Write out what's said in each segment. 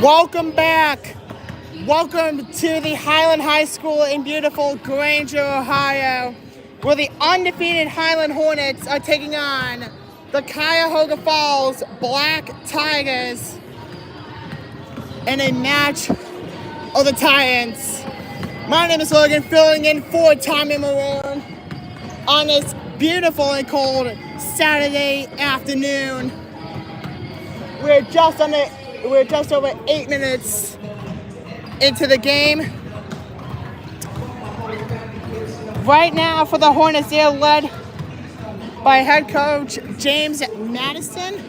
Welcome back. Welcome to the Highland High School in beautiful Granger, Ohio, where the undefeated Highland Hornets are taking on the Cuyahoga Falls Black Tigers in a match of the Titans. My name is Logan, filling in for Tommy Maroon on this beautiful and cold Saturday afternoon. We're just over 8 minutes into the game. Right now for the Hornets, they're led by head coach James Madison.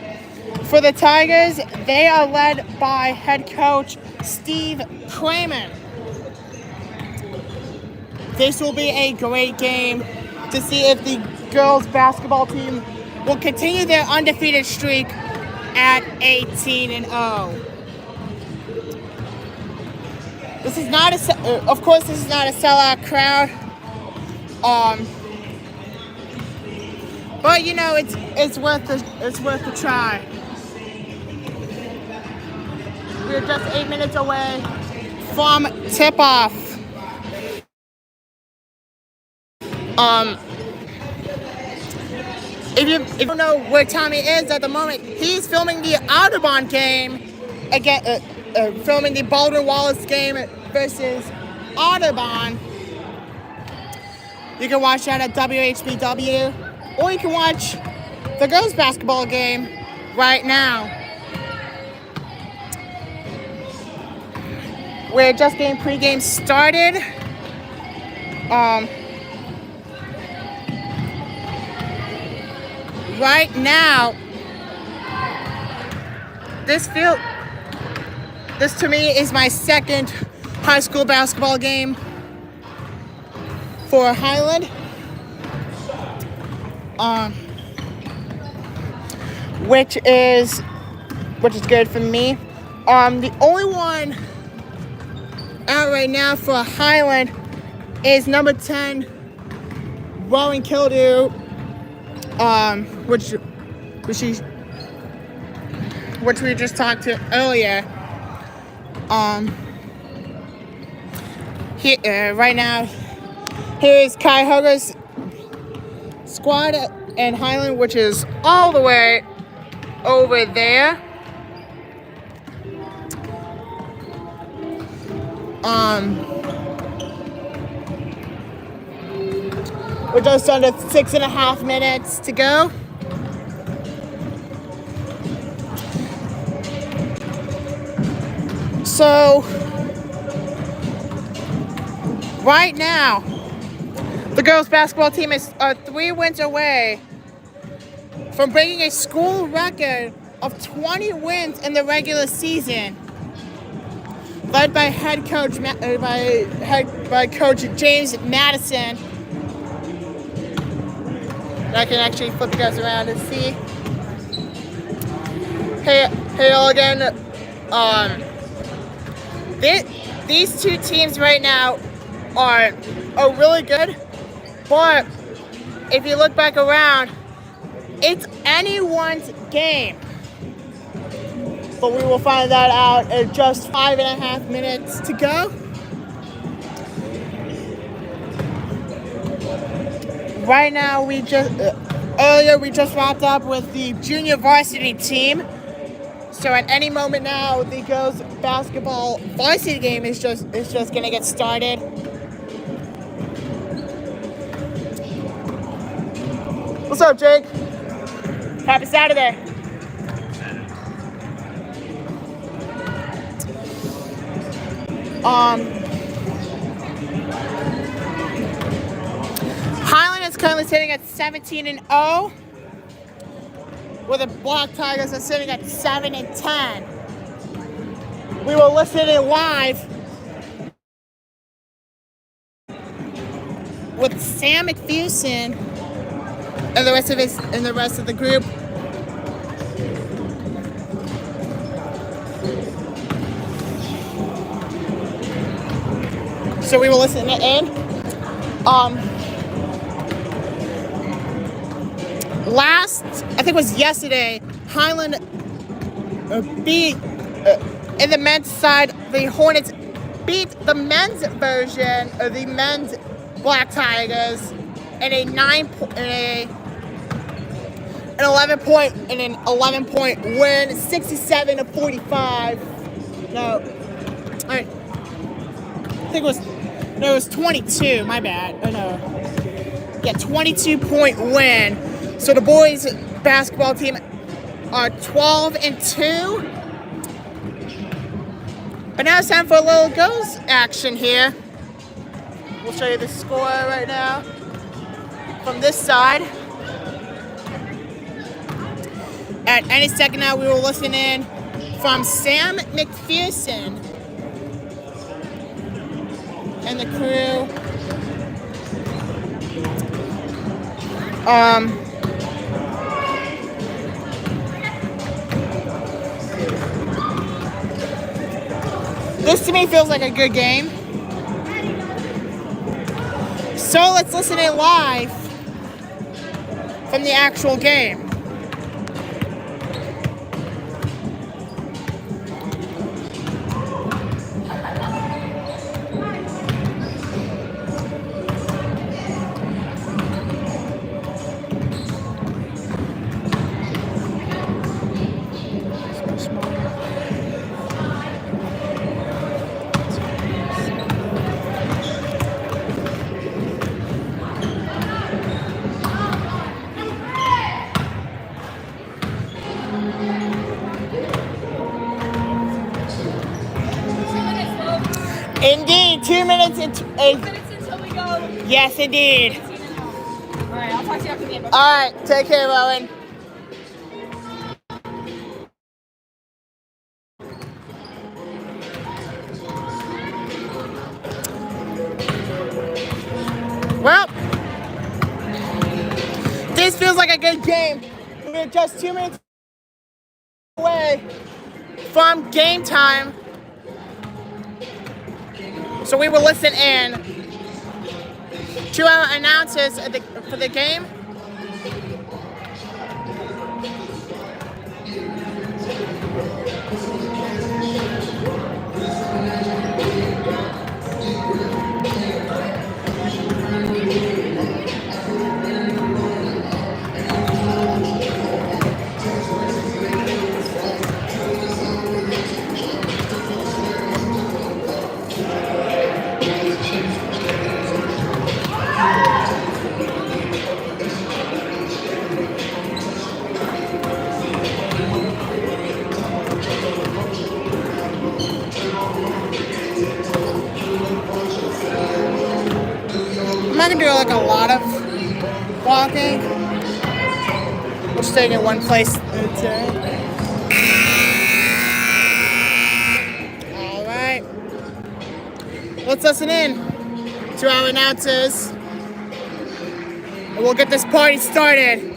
For the Tigers, they are led by head coach Steve Kramer. This will be a great game to see if the girls basketball team will continue their undefeated streak at 18-0. This is not of course, this is not a sellout crowd. But you know, it's worth the try. We're just 8 minutes away from tip-off. If you don't know where Tommy is at the moment, he's filming the Audubon game again, filming the Baldwin Wallace game versus Audubon. You can watch that at WHBW, or you can watch the girls basketball game right now. We're just getting pregame started. Right now, this to me is my second high school basketball game for Highland. Which is good for me. The only one out right now for Highland is number 10, Rowan Kildew, which we just talked to earlier. Right now, here is Cuyahoga's squad and Highland, which is all the way over there. We're just under 6.5 minutes to go. So, right now, the girls basketball team is 3 wins away from breaking a school record of 20 wins in the regular season, led by head coach by Coach James Madison. I can actually flip you guys around and see. Hey all again. These two teams right now are really good, but if you look back around, it's anyone's game. But we will find that out in just 5.5 minutes to go. Right now, earlier we just wrapped up with the junior varsity team. So at any moment now, the girls basketball varsity game is just gonna get started. What's up, Jake? Happy Saturday. Highland is currently sitting at 17-0. Where the Black Tigers are sitting at 7-10. We will listen in live with Sam McPherson and the rest of the group. So we will listen in. I think it was yesterday, Highland beat In the men's side, the Hornets beat the men's version of the men's Black Tigers in an 11-point win, 67-45. No, I think it was 22. My bad. Oh no, yeah, 22-point win. So the boys basketball team are 12-2. But now it's time for a little goals action here. We'll show you the score right now from this side. At any second now, we will listen in from Sam McPherson and the crew. This to me feels like a good game. So let's listen in live from the actual game. Indeed, 2 minutes and 2 minutes until we go. Yes, indeed. All right, I'll talk to you after the game. All right, take care, Rowan. Well, this feels like a good game. We're just 2 minutes away from game time. So we will listen in to our announcers for the game. I'm not gonna do like a lot of walking. We're staying in one place today. All right. Let's listen in to our announcers, and we'll get this party started.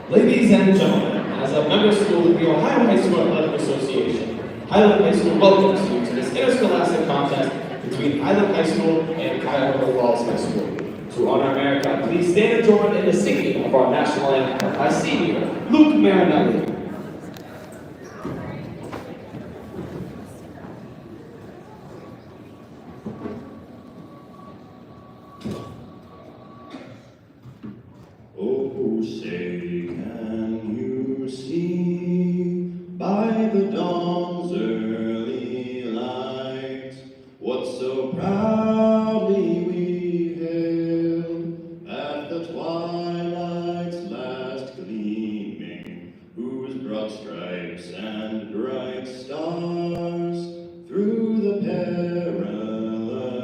Ladies and gentlemen, as a member school of the Ohio High School Athletic Association, Highland High School welcomes you to this interscholastic contest between Highland High School and Cuyahoga Falls High School. To honor America, please stand and join in the singing of our national anthem by senior Luke Marinelli. Oh, say, can you see by the dawn's early light what so proudly we hailed at the twilight's last gleaming, whose broad stripes and bright stars through the perilous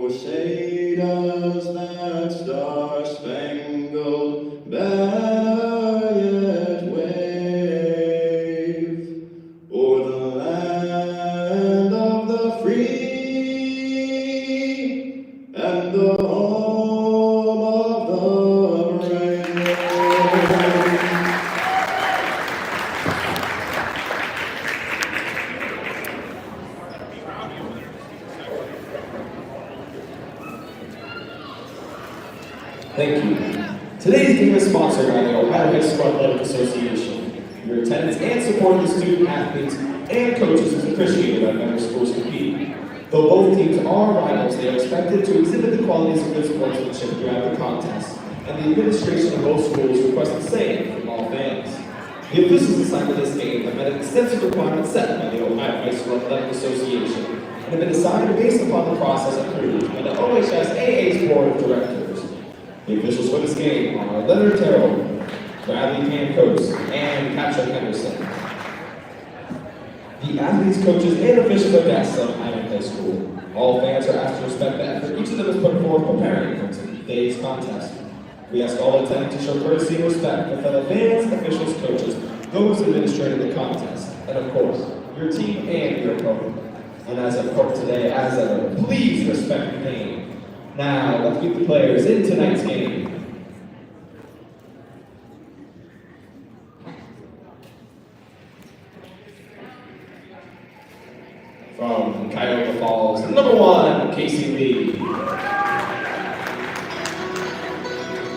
Oh, say does that star-spangled banner yet wave o'er the land of the free and the home of the brave? Thank you. Today's game is sponsored by the Ohio High School Athletic Association. Your attendance and support of the student athletes and coaches is appreciated by member schools compete. Though both teams are rivals, they are expected to exhibit the qualities of good sportsmanship throughout the contest, and the administration of both schools request the same from all fans. The officials assigned to this game have met an extensive requirement set by the Ohio High School Athletic Association and have been assigned based upon the process approved by the OHSAA's Board of Directors. The officials for this game are Leonard Terrell, Bradley Pancos, and Patrick Henderson. The athletes, coaches, and officials are guests of Highland High School. All fans are asked to respect the effort each of them has put forth preparing for today's contest. We ask all attendants to show courtesy and respect for fellow fans, officials, coaches, those administrating the contest, and of course, your team and your opponent. And as of course today, as ever, please respect the game. Now, let's meet the players in tonight's game. From Cuyahoga Falls, number 1, Casey Lee.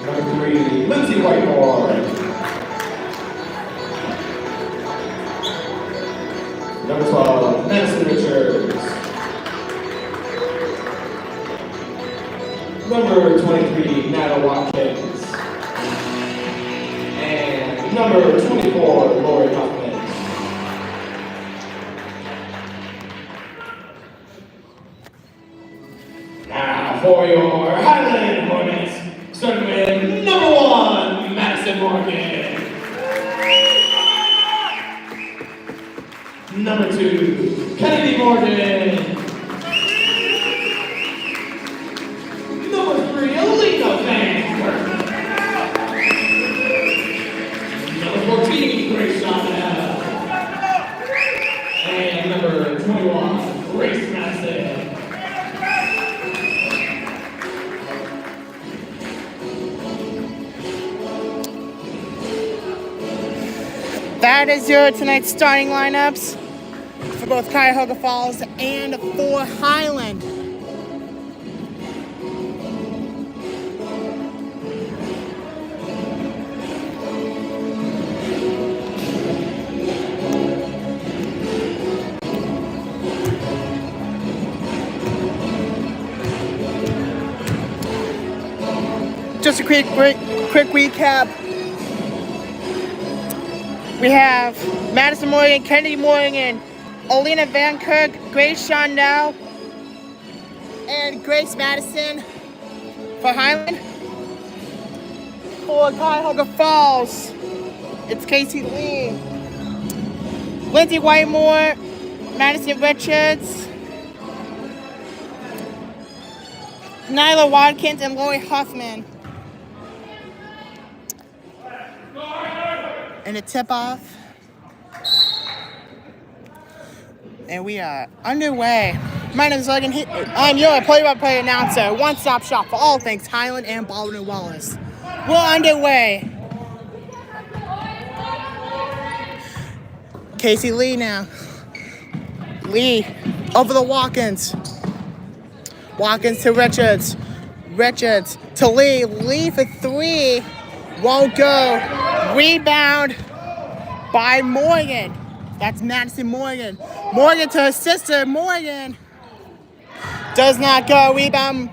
Number 3, Lindsay Whitemore. Number 12, Madison Richards. Number 23, Nada Watkins. And number 24, Lori Hoffman. Now for your Highland Hornets, starting with number 1, Madison Morgan. Number 2, Kennedy Morgan. Number 3, Alina Vancouver. Number 14, Grace Chanel. And number 21, Grace Madison. That is your tonight's starting lineups for both Cuyahoga Falls and for Highland. Just a quick recap. We have Madison Morgan, Kennedy Morgan, Alina Van Kirk, Grace Shondell, and Grace Madison for Highland. For Cuyahoga Falls, it's Casey Lee, Lindsay Whitemore, Madison Richards, Nyla Watkins, and Lori Huffman. And a tip-off. And we are underway. My name is Logan. I'm your play-by-play announcer. One-stop shop for all things Highland and Baldwin and Wallace. We're underway. Casey Lee now. Lee over the Watkins. Watkins to Richards. Richards to Lee. Lee for 3. Won't go. Rebound by Morgan. That's Madison Morgan. Morgan to her sister, Morgan. Does not go. Rebound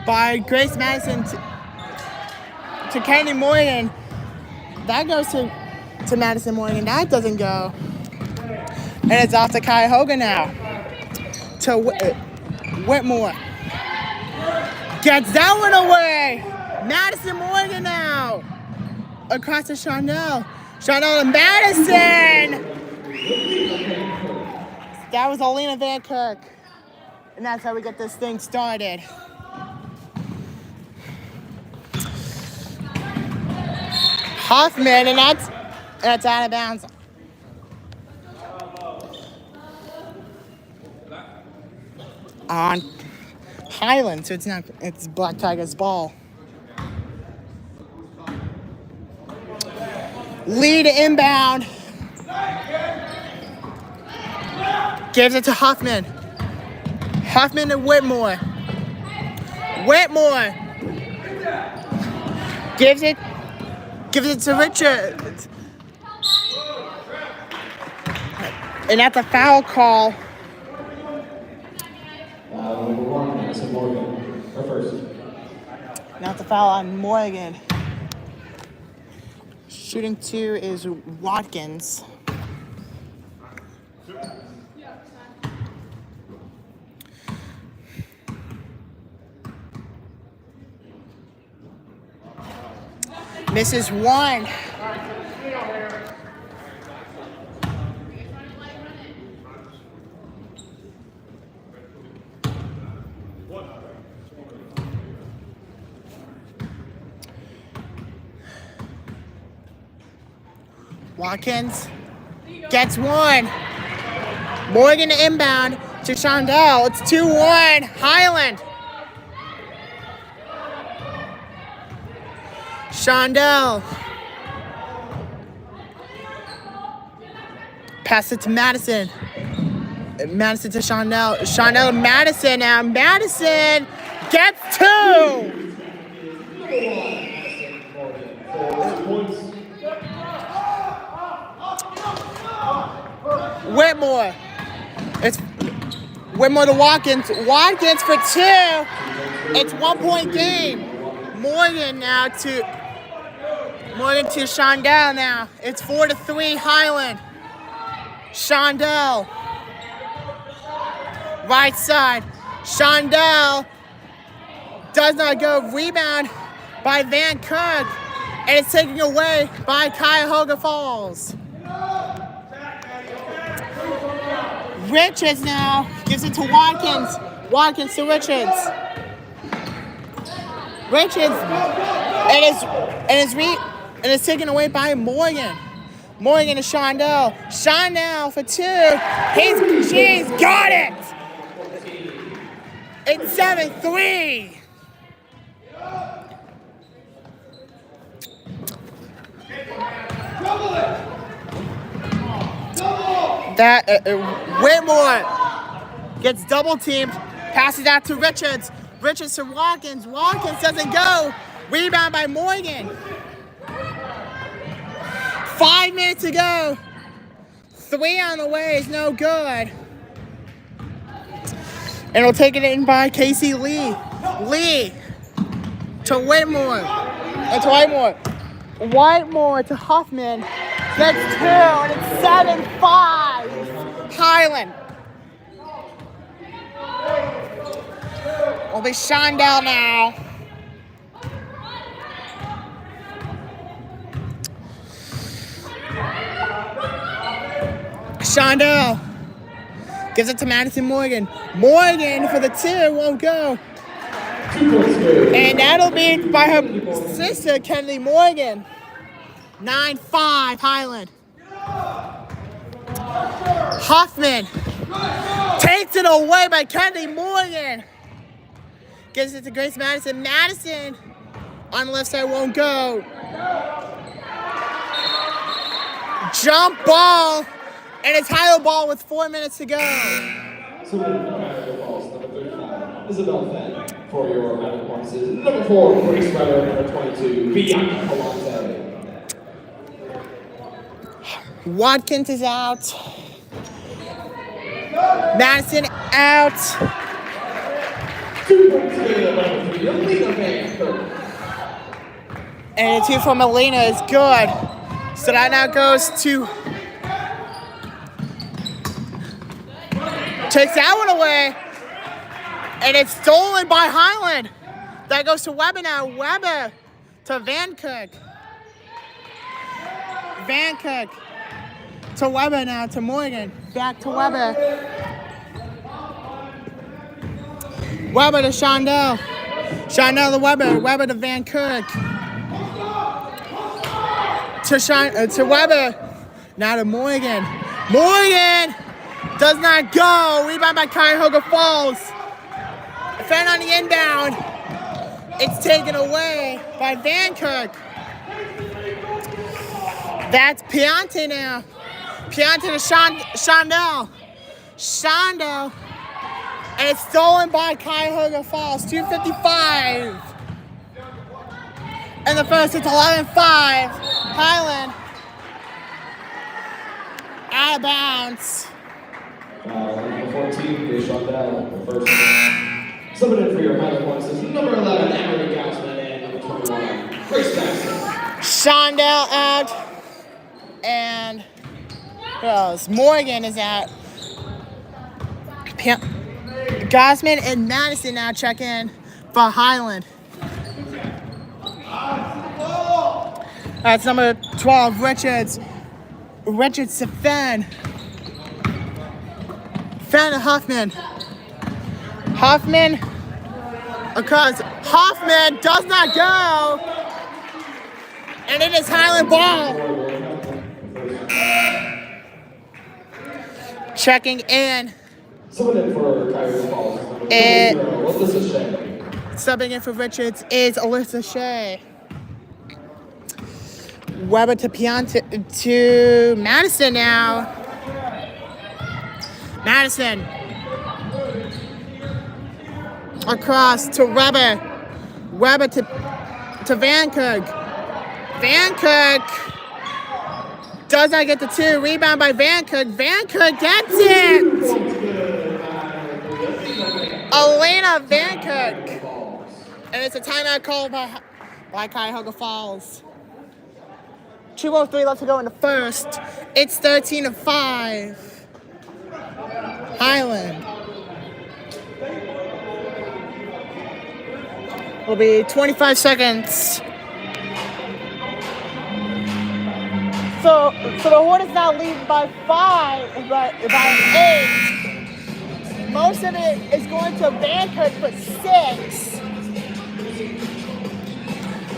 by Grace Madison to Kennedy Morgan. That goes to Madison Morgan. That doesn't go. And it's off to Cuyahoga now. To Whitmore. Gets that one away. Madison Morgan now. Across to Shondell. Shondell to Madison. That was Alina Van Kirk. And that's how we get this thing started. Huffman, and that's out of bounds. On Highland, so it's Black Tiger's ball. Lead inbound. Gives it to Huffman. Huffman to Whitmore. Whitmore. Gives it to Richards. And that's a foul call. Number 1, Madison Morgan. Her first. Now it's a foul on Morgan. Shooting 2 is Watkins. Misses 1. Watkins gets 1. Morgan to inbound to Shondell. It's 2-1. Highland. Shondell. Pass it to Madison. Madison to Shondell. Shondell to Madison now. Madison gets 2. Whitmore. It's Whitmore to Watkins. Watkins for 2. It's 1-point game. Morgan to Shondell now. It's 4-3 Highland. Shondell. Right side. Shondell does not go. Rebound by Van Kirk. And it's taken away by Cuyahoga Falls. Richards now gives it to Watkins. Watkins to Richards. Richards and is taken away by Morgan. Morgan to Shondell. Shondell for 2. She's got it. It's 7-3. That Whitmore gets double teamed, passes out to Richards. Richards to Watkins. Watkins doesn't go. Rebound by Morgan. 5 minutes to go. 3 on the way is no good. And we'll take it in by Casey Lee. Lee to Whitmore. It's Whitmore. Whitmore to Huffman. That's 2, and it's 7-5. Highland. Will be Shondell now. Shondell gives it to Madison Morgan. Morgan for the 2 won't go. And that'll be by her sister, Kennedy Morgan. 9-5 Highland. Huffman takes it away by Kennedy Morgan. Gives it to Grace Madison. Madison on the left side won't go. Jump ball. And it's Highland ball with 4 minutes to go. So Cuyahoga Falls, number 35, Isabel Fenn for your Highland Hornets. Number 4, Grace Ryder, number 22, Bianca Palante. Watkins is out. Madison out. 2 points to number 3, Alina Van Kirk. And a 2 from Alina is good. So that now goes to... Takes that one away. And it's stolen by Highland. That goes to Weber now. Weber to Van Kirk. Van Kirk to Weber now, to Morgan. Back to Weber. Weber to Shondell. Shondell to Weber. Weber to Van Kirk. To Weber. Now to Morgan. Morgan does not go. Rebound by Cuyahoga Falls. Defend on the inbound. It's taken away by Van Kirk. That's Piante now. Piante to Shondell. Shondell. And it's stolen by Cuyahoga Falls. 2:55. And the first, it's 11-5. Highland. Out of bounds. Number 14, Grace Shondell. The first subbing in for your Highland Hornets is number 11, Emily Gaussman, and number 21, Grace Jackson. Shondell out. And who else? Morgan is out. Gosman and Madison now check in for Highland. That's number 12, Richards. Richards to Fenn. Fenn to Huffman. Huffman across. Huffman does not go. And it is Highland ball. Checking in. Subbing in for Cuyahoga Falls. Alyssa Shea. Subbing in for Richards is Alyssa Shea. Weber to Piante to Madison now. Madison. Across to Weber. Weber to Van Kirk. Van Kirk does not get the two. Rebound by Van Kirk. Van Kirk gets it. Elena Van Kirk. And it's a timeout called by Cuyahoga Falls. 2:03 left to go in the first. It's 13-5. Highland. Will be 25 seconds. So the Hornets now lead by 5, by 8. Most of it is going to Van Kirk for 6.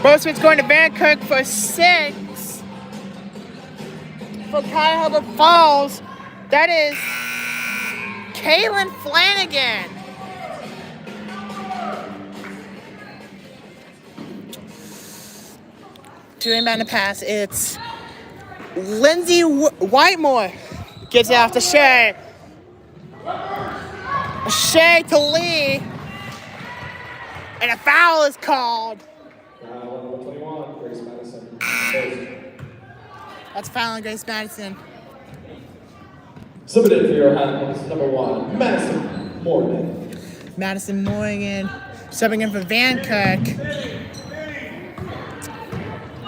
Most of it's going to Van Kirk for 6. For Cuyahoga Falls, that is Kaylin Flanagan. To inbound the pass, it's Lindsay Whitemore. Gives it off to Shea. Shea to Lee. And a foul is called. 121, Grace Madison. That's a foul on Grace Madison. Subbing in for your Highland Hornets, number 1, Madison Morgan. Madison Morgan subbing in for Van Kirk.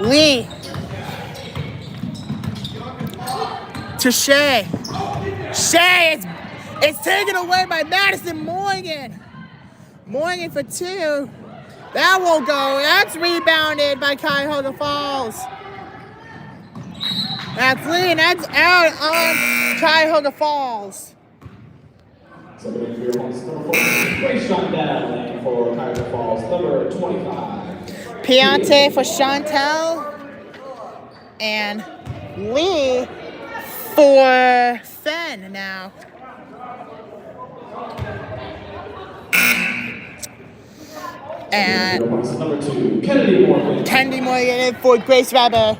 Lee to Shea. Shea, it's taken away by Madison Morgan. Morgan for 2. That won't go. That's rebounded by Cuyahoga Falls. That's Lee, and that's out on Cuyahoga Falls. Subbing in for your Hornets, number 4, Grace Shondell, and for Cuyahoga Falls, number 25. Piante for Chantel. And Lee for Fenn now. And number 2, Kennedy Morgan. Kennedy Morgan in for Grace Weber.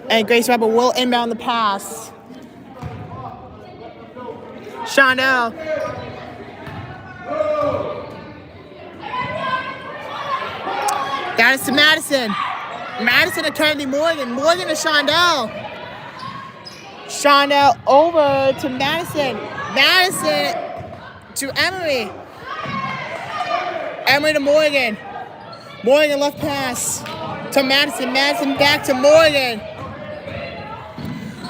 And Grace Weber will inbound the pass. Shondell. That is to Madison. Madison to Kennedy Morgan. Morgan to Shondell. Shondell over to Madison. Madison to Emery. Emery to Morgan. Morgan left pass to Madison. Madison back to Morgan.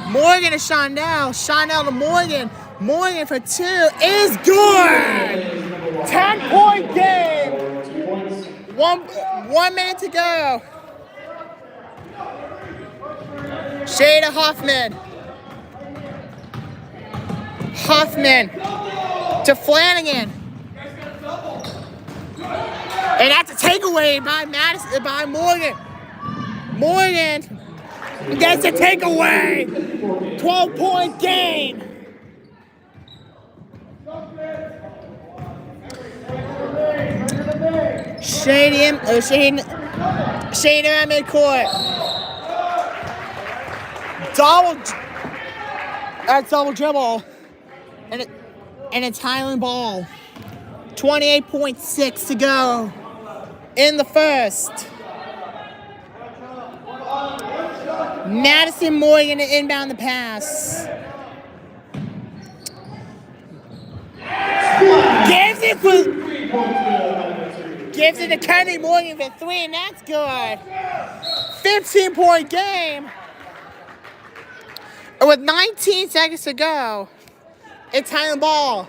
Morgan to Shondell. Shondell to Morgan. Morgan for 2 is good. 10-point game. 1 minute to go. Shea to Hoffman. Hoffman to Flanagan. And that's a takeaway by Morgan. Morgan gets a takeaway. 12-point game. Shane around midcourt. Double dribble. And it's Highland ball. 28.6 to go in the first. Madison Morgan to inbound the pass. Gives it to Kennedy Morgan for 3, and that's good. 15-point game. And with 19 seconds to go, it's Highland ball.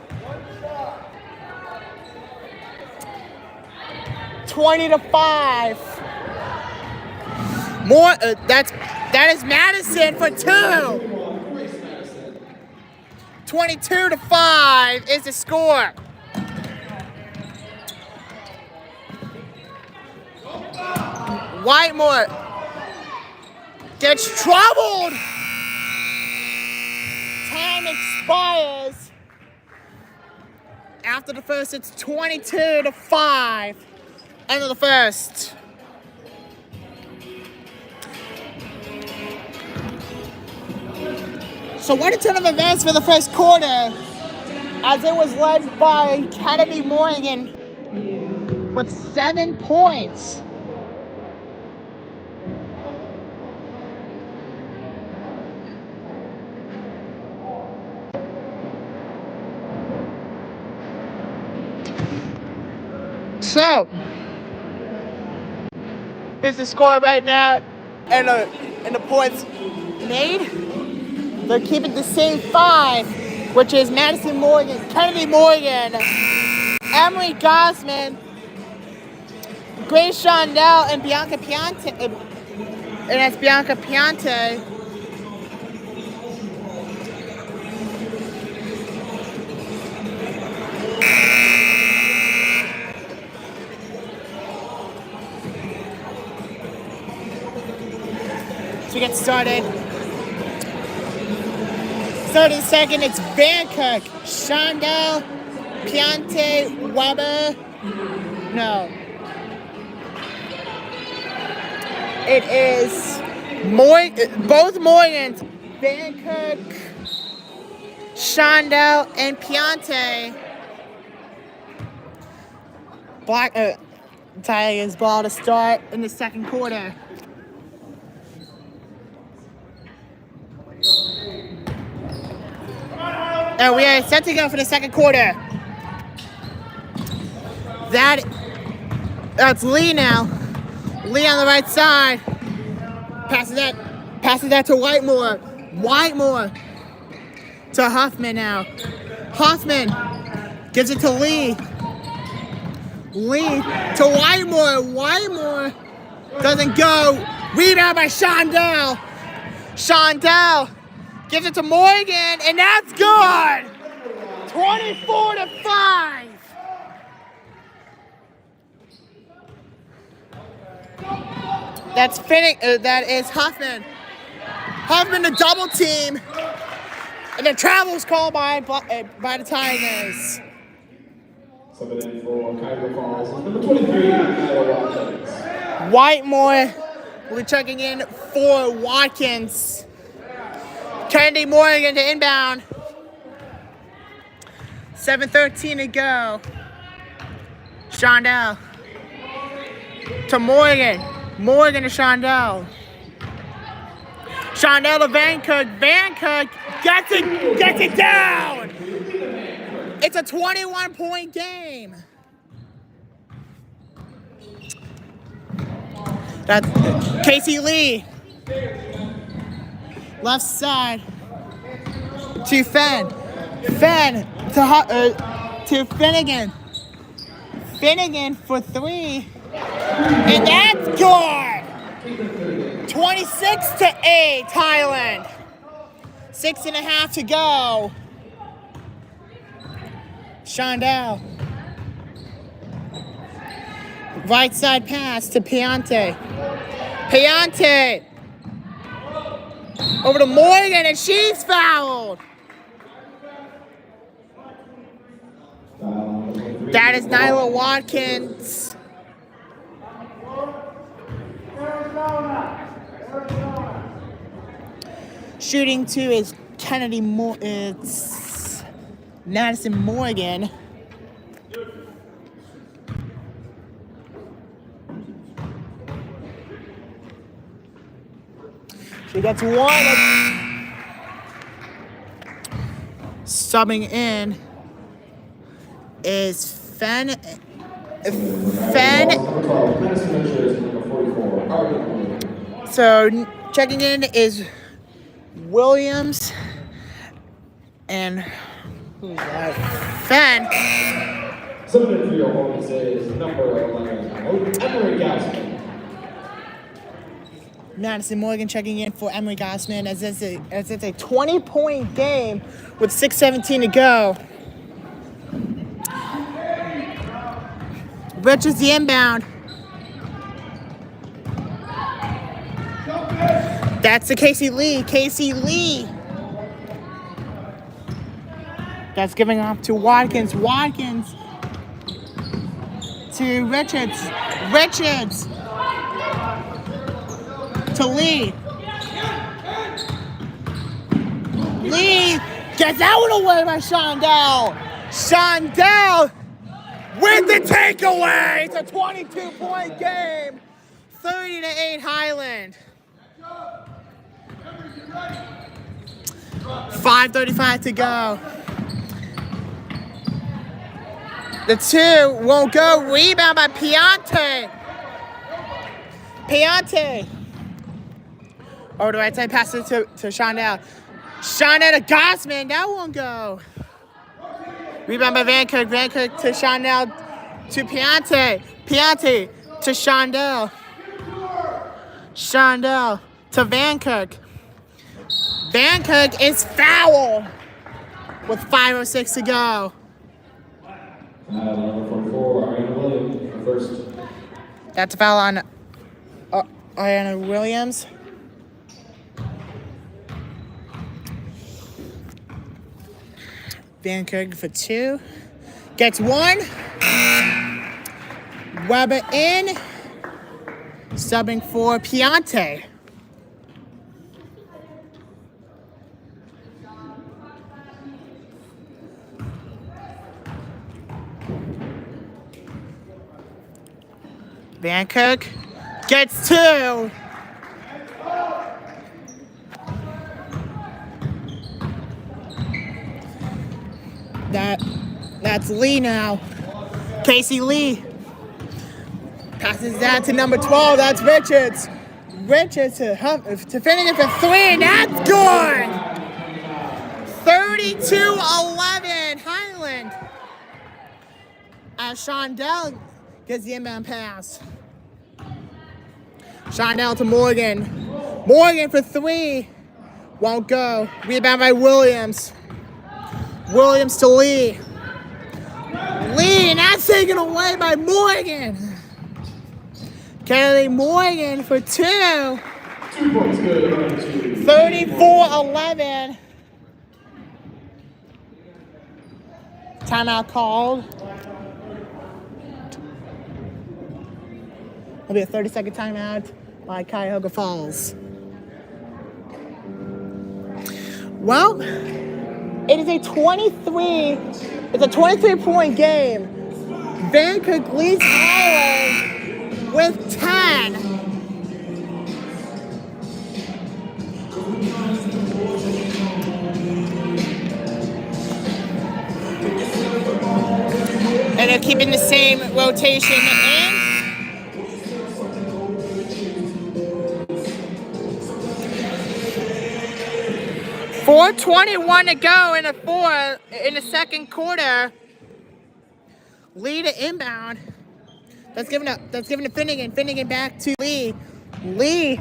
20-5. That is Madison for 2. 22-5 is the score. Whitemore gets troubled. Time expires. After the first, it's 22-5. End of the first. So what a turn of events for the first quarter, as it was led by Kennedy Morgan with 7 points. So, here's the score right now, and the points made. They're keeping the same 5, which is Madison Morgan, Kennedy Morgan, Emily Gosman, Grace Shondell, and Bianca Piante. And that's Bianca Piante. To get started. 32nd, it's Vancook, Shondell, Piante, Weber. No. It is both Morgans, Vancook, Shondell, and Piante. Tigers ball to start in the second quarter. And we are set to go for the second quarter. That's Lee now. Lee on the right side. Passes that to Whitemore. Whitemore to Huffman now. Huffman gives it to Lee. Lee to Whitemore. Whitemore doesn't go. Rebound by Shondell. Shondell gives it to Morgan, and that's good. 24-5. That's Finnick. That is Huffman. Huffman to double team, and the travel's called by the Tigers. Subbing in for Cuyahoga Falls, number 23, Watkins. Whitemore will be checking in for Watkins. Kennedy Morgan to inbound. 7:13 to go. Shondell to Morgan. Morgan to Shondell. Shondell to Vancook. Vancook gets it down. It's a 21-point game. That's Casey Lee. Left side to Fenn. Fenn to Finnegan. Finnegan for 3. And that's good. 26-8, Highland. 6.5 to go. Shondell. Right side pass to Piante. Piante! Over to Morgan, and she's fouled! That is Nyla Watkins. Shooting 2 is it's Madison Morgan. She gets 1. Subbing in is Fen. So checking in is Williams and who's that? Fen. Something for your hornets is number 11, Emery Gausman. Madison Morgan checking in for Emery Gausman as it's a 20-point game with 6:17 to go. Rich is the inbound. That's to Casey Lee. Casey Lee. That's giving off to Watkins. Watkins to Richards. Richards to Lee. Lee gets that one away by Shondell. Shondell with the takeaway. It's a 22-point game. 30-8 Highland. 5:35 to go. The 2 won't go. Rebound by Piante. Piante. Over the right side, pass it to Shondell. Shondell to Gausman. That won't go. Rebound by Van Kirk. Van Kirk to Shondell to Piante. Piante to Shondell. Shondell to Van Kirk. Van Kirk is fouled with 5:06 to go. Number 44, Ariana Williams, first. That's a foul on Ariana Williams. Van Kirk for 2. Gets 1. Weber in. Subbing for Piante. Van Kirk gets 2. That's Lee now. Casey Lee passes that to number 12. That's Richards. Richards to finish it for 3, and that's good. 32-11 Highland. As Shondell gets the inbound pass. Shondell to Morgan. Morgan for 3. Won't go. Rebound by Williams. Williams to Lee. Lee, and that's taken away by Morgan. Kennedy Morgan for 2. 2 points good. 34-11. Timeout called. It'll be a 30-second timeout by Cuyahoga Falls. Well, it is a 23-point game. Van Kirk leads Highland with 10. And they're keeping the same rotation in. .421 to go in the second quarter. Lee to inbound. That's given to Finnegan. Finnegan back to Lee. Lee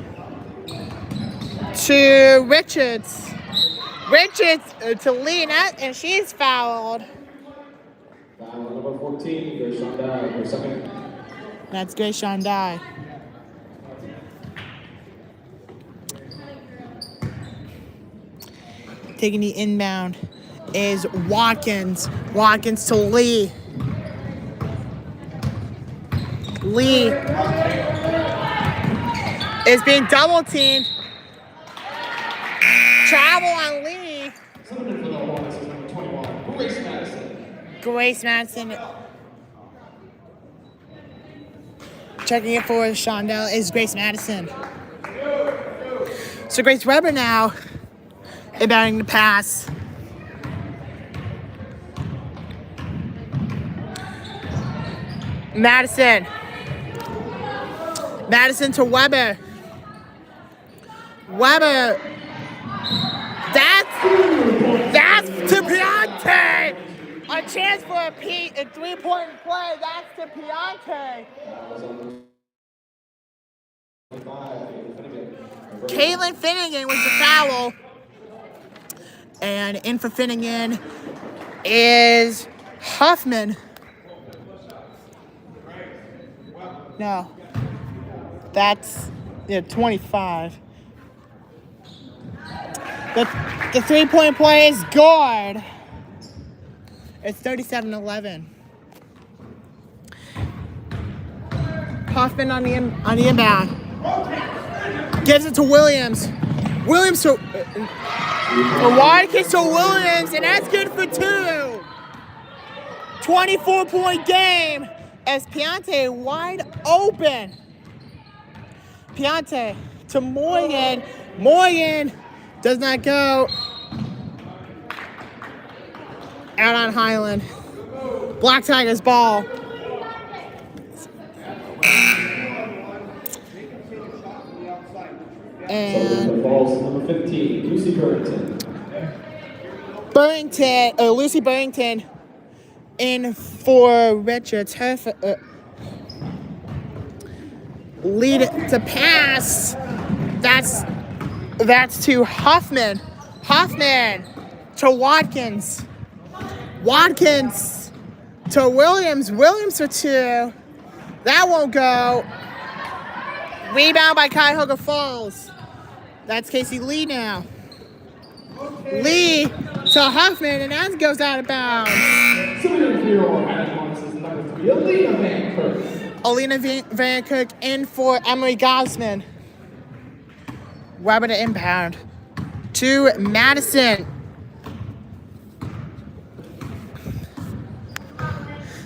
to Richards. Richards to Lee, and she's fouled. Foul number 14, Shondell, her second. That's Grace Shondai. Taking the inbound is Watkins. Watkins to Lee. Lee is being double teamed. Travel on Lee. Coming in for the Hornets is number 21, Grace Madison. Grace Madison. Checking it for Shondell is Grace Madison. So Grace Weber now inbounding the pass. Madison. Madison to Weber. Weber. That's to Piante. A chance for a three-point play. That's to Piante. Caitlin Finnegan was the foul. And in for Finnegan is Huffman. No. That's 25. The three-point play is good. It's 37-11. Hoffman on the inbound. Gives it to Williams. Williams to Watkins to Williams, and that's good for 2. 24-point game as Piante wide open. Piante to Morgan. Morgan does not go. Out on Highland. Black Tigers ball. And the ball's number 15, Lucy Burrington. Lucy Burrington in for Richards. Lead to pass. That's to Huffman. Huffman to Watkins. Watkins to Williams. Williams for 2. That won't go. Rebound by Cuyahoga Falls. That's Casey Lee now. Lee to Huffman, and that goes out of bounds. Alina Van Cook in for Emery Gosman. Weber to inbound to Madison.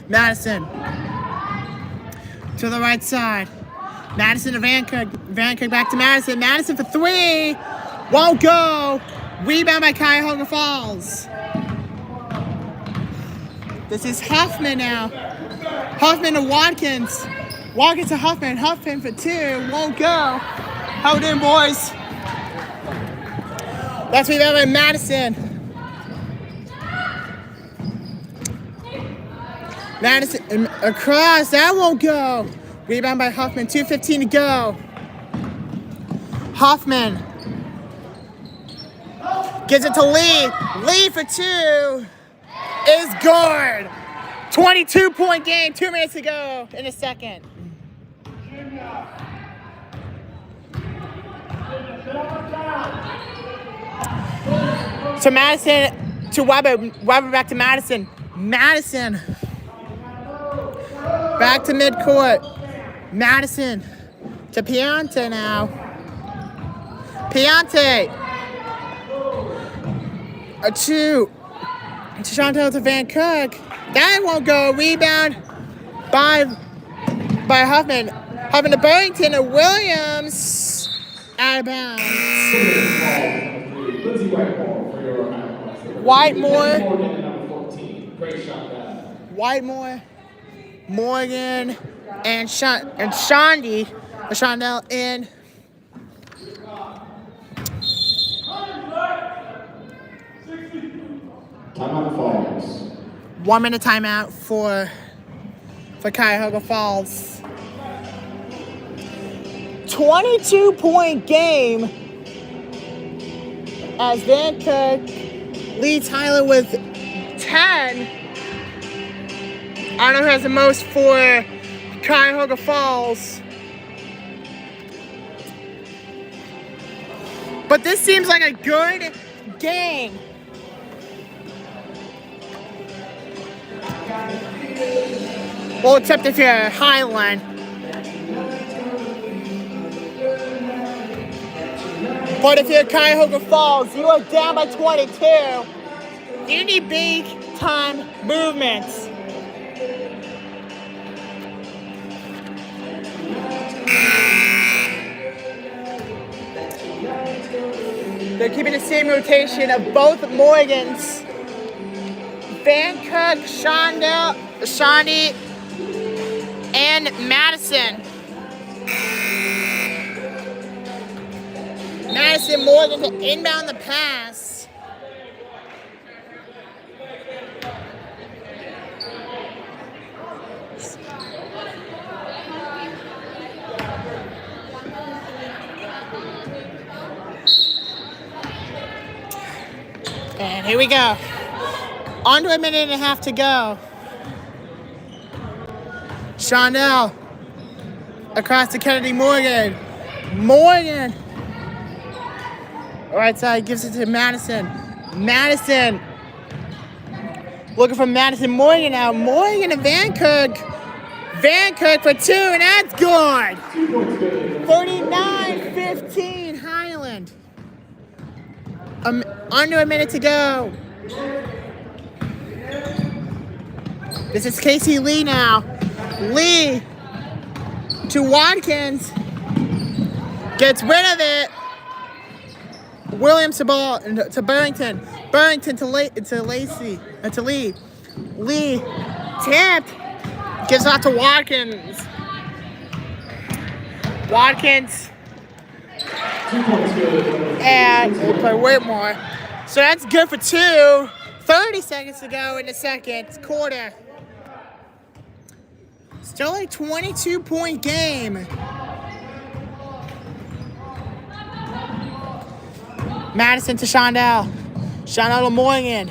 Madison to the right side. Madison to Van Cook. Van Cook back to Madison. Madison for 3. Won't go. Rebound by Cuyahoga Falls. This is Huffman now. Huffman to Watkins. Watkins to Huffman. Huffman for 2. Won't go. How we doing, boys? That's rebound by Madison. Madison across. That won't go. Rebound by Huffman. 2:15 to go. Huffman gives it to Lee. Lee for 2 is good. 22-point game. 2 minutes to go in the second. So Madison to Weber. Weber back to Madison. Madison back to midcourt. Madison to Piante now. Piante. A 2. To Chantel to Van Cook. That won't go. Rebound by Huffman. Huffman to Burrington to Williams. Out of bounds. Whitemore. Whitemore. Morgan and Shondell in. Timeout Falls. 1 minute timeout for Cuyahoga Falls. 22-point game as Van Cook leads Highland with 10. I don't know who has the most for Cuyahoga Falls. But this seems like a good game. Well, except if you're Highland. But if you're Cuyahoga Falls, you are down by 22. You need big time movements. They're keeping the same rotation of both Morgans. Van Cook, Shawnee, and Madison. Madison Morgan to inbound the pass. And here we go. Under a minute and a half to go. Shondell across to Kennedy Morgan. Morgan. Right side gives it to Madison. Madison. Looking for Madison Morgan now. Morgan and Van Cook. Van Cook for two, and that's good. 39-15 Highland. Under a minute to go. This is Casey Lee now. Lee to Watkins. Gets rid of it. Williams to ball to Burrington. Burrington to Lacey. To Lee. Lee tipped. Gives out to Watkins. Watkins. And we'll play way more. So that's good for two. 30 seconds to go in the second quarter. Still a 22-point game. Madison to Shondell. Shondell to Morgan.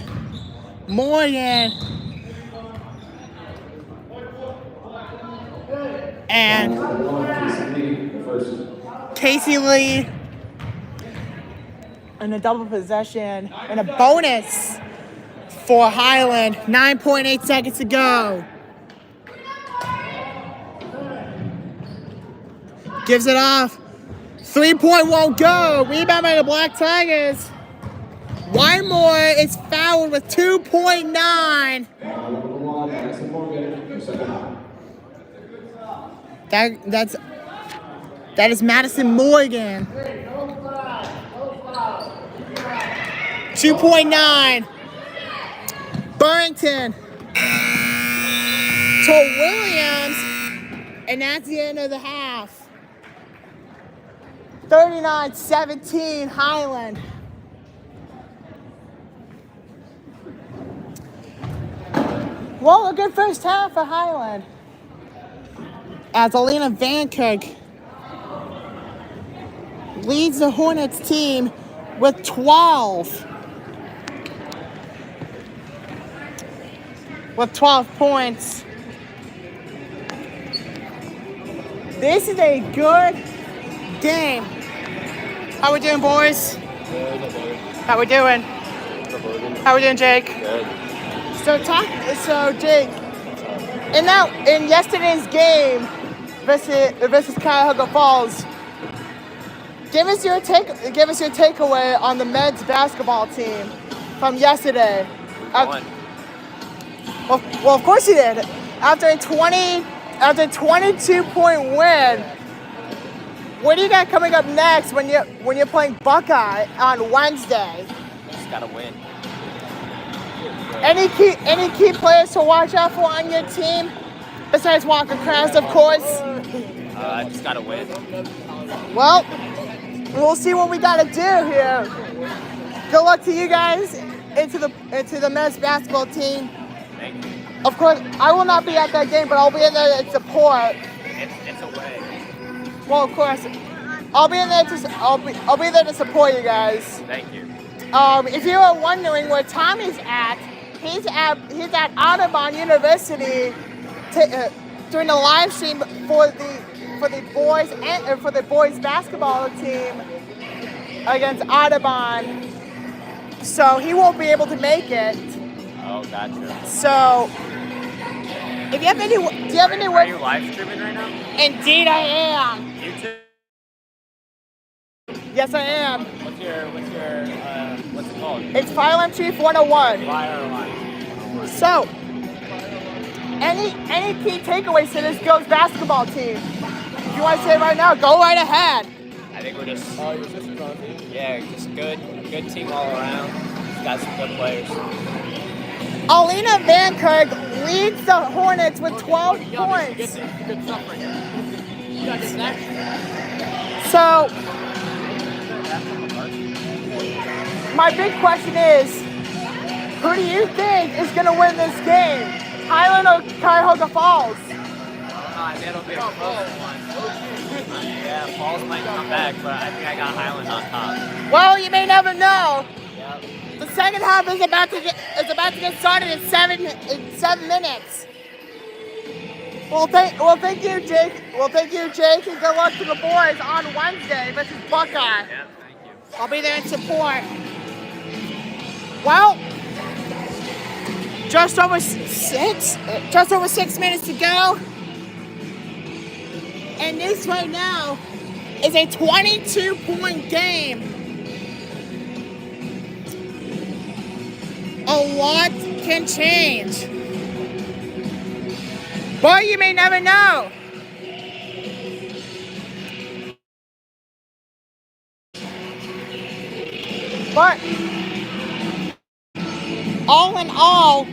Morgan. And Casey Lee. And a double possession. And a bonus for Highland. 9.8 seconds to go. Gives it off. 3-point won't go. Rebound by the Black Tigers. Wymore is fouled with 2.9. That is Madison Morgan. 2.9. Burrington to Williams, and that's the end of the half. 39-17 Highland. Well, a good first half for Highland. As Alina Van Cook leads the Hornets team with 12. With 12 points. This is a good game. How we doing, boys? How we doing? How we doing, Jake? Good. So Jake, in yesterday's game versus Cuyahoga Falls, give us your takeaway on the men's basketball team from yesterday. Won. Well, of course you did. After a 22-point win. What do you got coming up next when you're playing Buckeye on Wednesday? Just gotta win. Any key players to watch out for on your team besides Walker Krause, of course? Just gotta win. Well, we'll see what we gotta do here. Good luck to you guys into the men's basketball team. Thank you. Of course, I will not be at that game, but I'll be in there to support. It's away. Well, of course, I'll be in there I'll be there to support you guys. Thank you. If you are wondering where Tommy's at, he's at Audubon University during the live stream for the boys basketball team against Audubon, so he won't be able to make it. Oh, gotcha. So, if you have any, do you have any Are words? you live streaming right now? Indeed, I am. YouTube? Yes, I am. What's it called? It's Highland Chief 101. Fire Line. So, any key takeaways to this girls basketball team? If you want to say it right now, go right ahead. I think we're just. Oh, your sister's on the team? Yeah, just good team all around. Just got some good players. Alina Van Kirk leads the Hornets with 12 points. Good stuff right here. You got this next. So, my big question is, who do you think is going to win this game? Highland or Cuyahoga Falls? I think it'll be a close one. Yeah, Falls might come back, but I think I got Highland on top. Well, you may never know. Yep. The second half is about to get started in 7 minutes. Well, thank you, Jake. Well, thank you, Jake, and good luck to the boys on Wednesday versus Buckeye. Yeah, thank you. I'll be there in support. Well, just over 6 minutes to go. And this right now is a 22-point game. A lot can change. But you may never know. But all in all,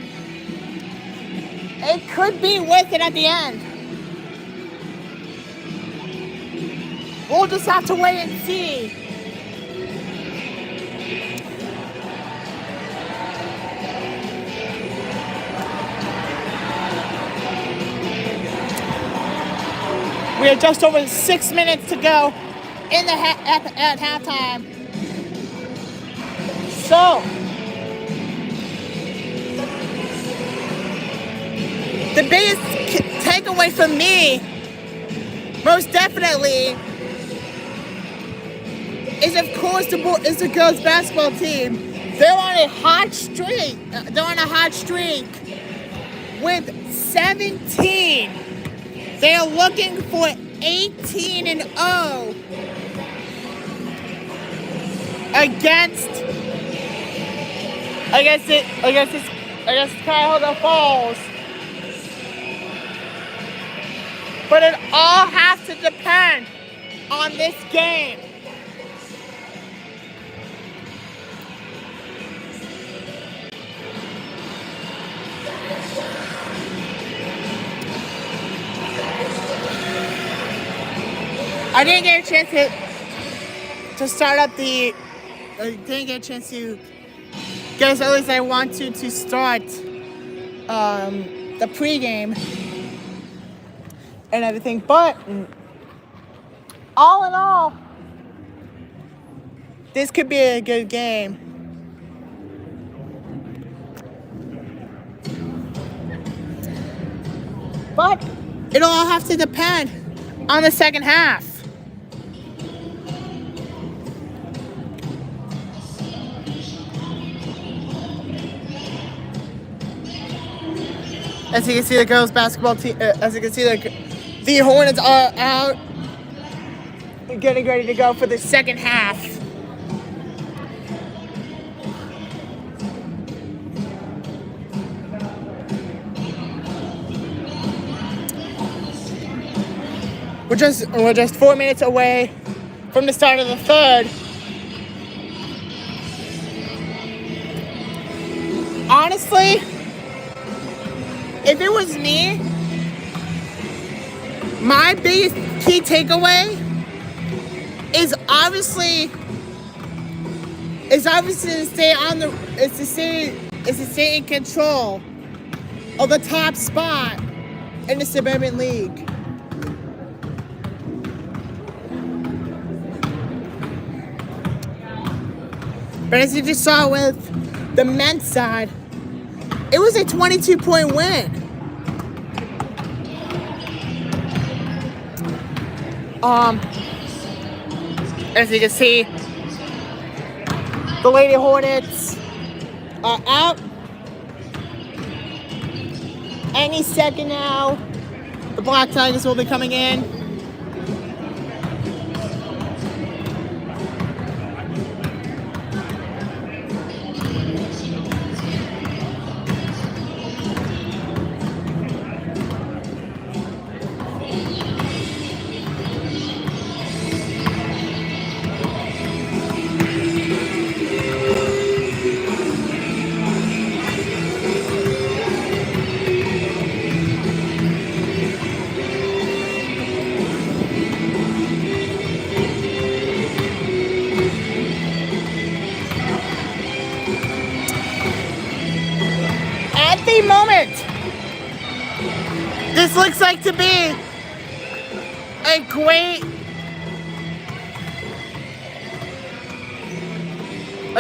it could be worth it at the end. We'll just have to wait and see. We are just over 6 minutes to go in the at halftime. So, the biggest takeaway from me, most definitely, is of course the girls basketball team. They're on a hot streak. With 17. They're looking for 18-0 against Cuyahoga Falls. But it all has to depend on this game. I didn't get a chance to start up I didn't get a chance to get as early as I want to start the pregame and everything. But all in all, this could be a good game. But it'll all have to depend on the second half. As you can see, the girls' basketball team. As you can see, the Hornets are out, getting ready to go for the second half. We're just 4 minutes away from the start of the third. Honestly, if it was me, my biggest key takeaway is obviously to stay in control of the top spot in the Suburban League. But as you just saw with the men's side, it was a 22-point win. As you can see, the Lady Hornets are out. Any second now, the Black Tigers will be coming in. At the moment, this looks like to be a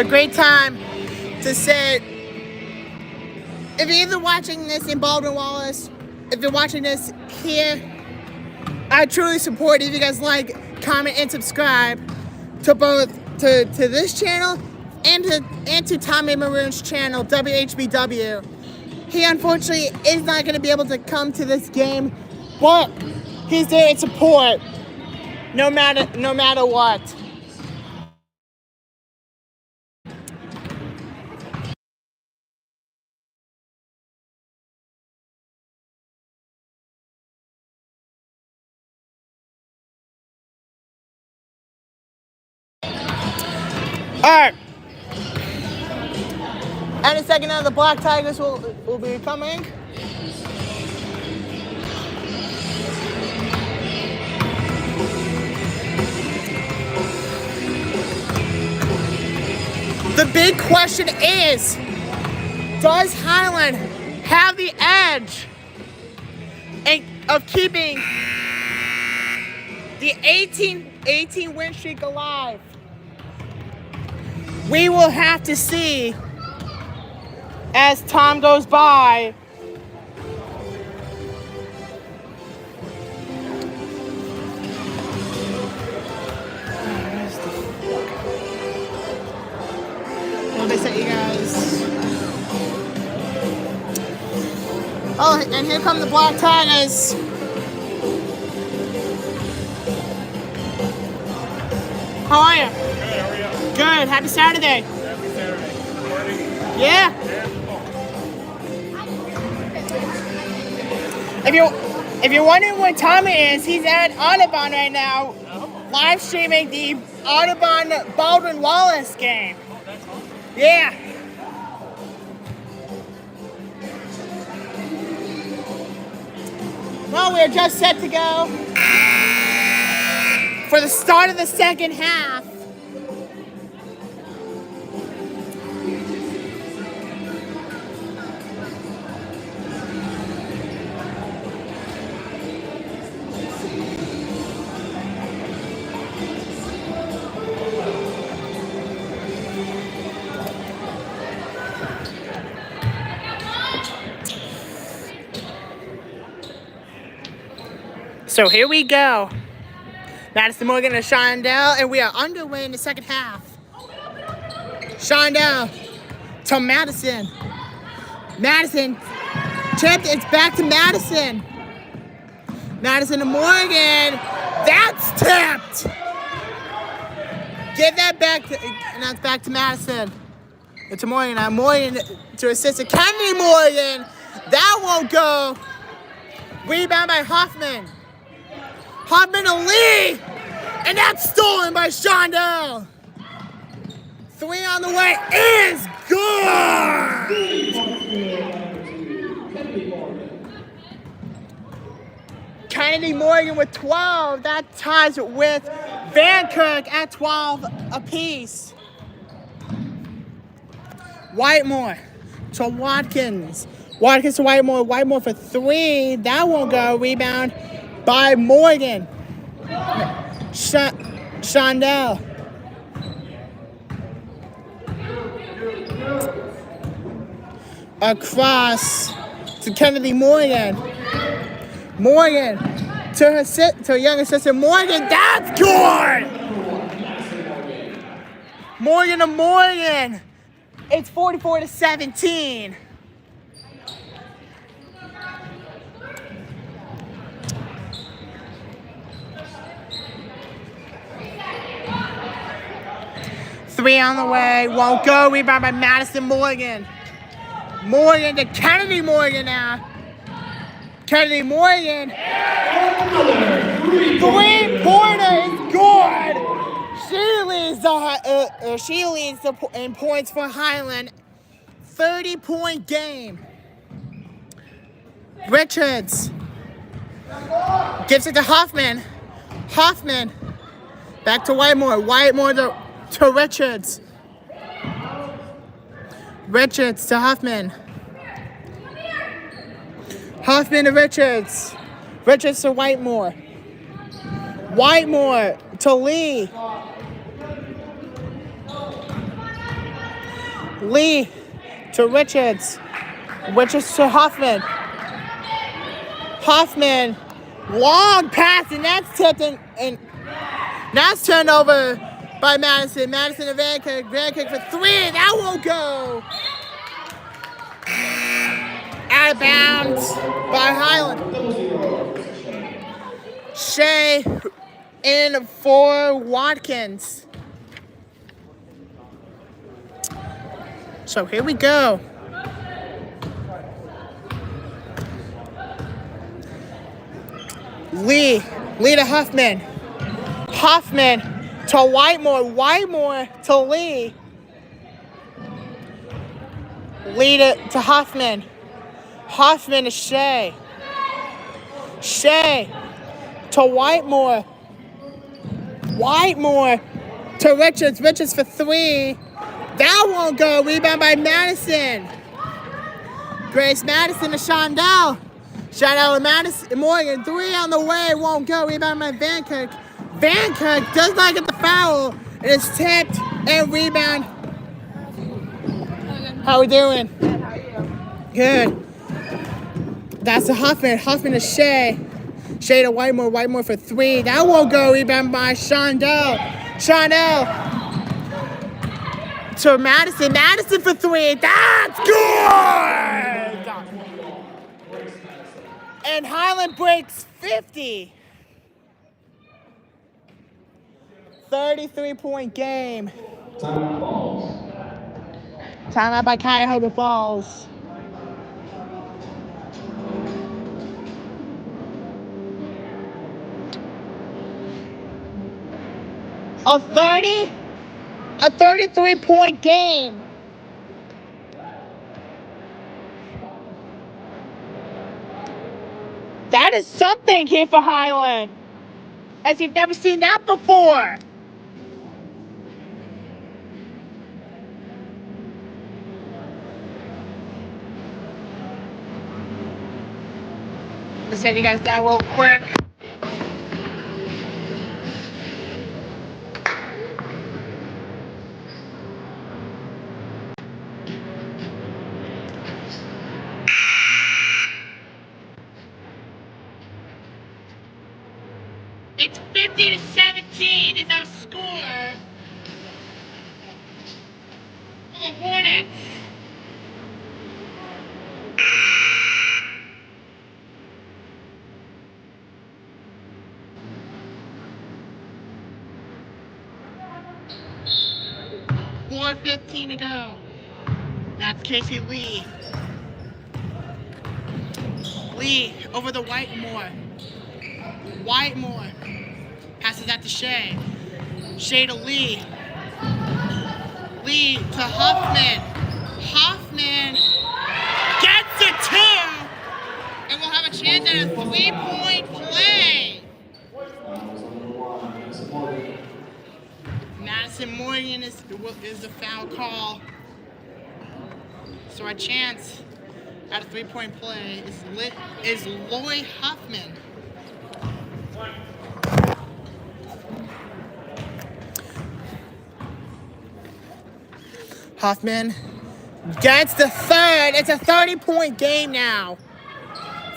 great time to sit. If you're either watching this in Baldwin Wallace, if you're watching this here, I truly support if you guys like, comment, and subscribe to both to this channel and to Tommy Maroon's channel, WHBW. He unfortunately is not going to be able to come to this game, but he's there in support no matter what. Alright. And a second now, the Black Tigers will be coming. The big question is, does Highland have the edge of keeping the 18 win streak alive? We will have to see as time goes by. What did I say, you guys? Oh, and here come the Black Tigers. How are you? Good, how are you? Good. Happy Saturday. Happy Saturday. Morning. Yeah. If you're wondering what Tommy is, he's at Audubon right now, live streaming the Audubon Baldwin Wallace game. Oh, that's awesome. Yeah. Well, we're just set to go for the start of the second half. So here we go. Madison Morgan and Shondell, and we are underway in the second half. Shondell to Madison. Madison tipped. It's back to Madison. Madison to Morgan. That's tipped. Get that back to, and that's back to Madison. And to Morgan. Now Morgan to assistant Kennedy Morgan. That won't go. Rebound by Hoffman. Hoffman to Lee, and that's stolen by Shondell. 3 on the way is good. Kennedy Morgan with 12. That ties with Van Kirk at 12 apiece. Whitemore to Watkins. Watkins to Whitemore. Whitemore for 3. That won't go. Rebound by Morgan. Shondell. Across to Kennedy Morgan. Morgan her younger sister Morgan. That's good. Morgan to Morgan. It's 44-17. Three on the way, won't go. Rebound by Madison Morgan. Morgan to Kennedy Morgan now. Kennedy Morgan. Three-pointer is good. She leads in points for Highland. 30-point game. Richards gives it to Hoffman. Hoffman back to Whitemore. Whitemore to Richards. Richards to Hoffman. Hoffman to Richards. Richards to Whitemore. Whitemore to Lee. Lee to Richards. Richards to Hoffman. Hoffman. Long pass, and that's tipped and that's turned over by Madison. Madison to Vancouver. Vancouver for three. That won't go. Out of bounds by Highland. Shea in for Watkins. So here we go. Lee to Huffman. Huffman to Whitemore. Whitemore to Lee. Lee to Huffman. Huffman to Shea. Shea to Whitemore. Whitemore to Richards. Richards for three. That won't go. Rebound by Madison. Grace Madison to Shondell. Shondell to Madison Morgan. Three on the way. Won't go. Rebound by Vancouver. Vancouver does not get the foul. It is tipped and rebound. How we doing? Good, how are you? Good. That's to Huffman. Huffman to Shea. Shea to Whitemore. Whitemore for three. That won't go. Rebound by Shondell. Shondell to Madison. Madison for three. That's good! And Highland breaks 50. 33-point game. Time falls. Timeout by Cuyahoga Falls. A 33-point game. That is something here for Highland, as you've never seen that before. Let's send you guys that real quick. It's 50-17 is our score for the Hornets. .4:15 to go. That's Casey Lee. Lee over the Whitemore. Whitemore passes that to Shea. Shea to Lee. Lee to Huffman. Huffman gets it too! And we'll have a chance at a 3-point play. Madison Morgan is the foul call. So our chance at a 3-point play is Loy Huffman. Huffman gets the third. It's a 30-point game now.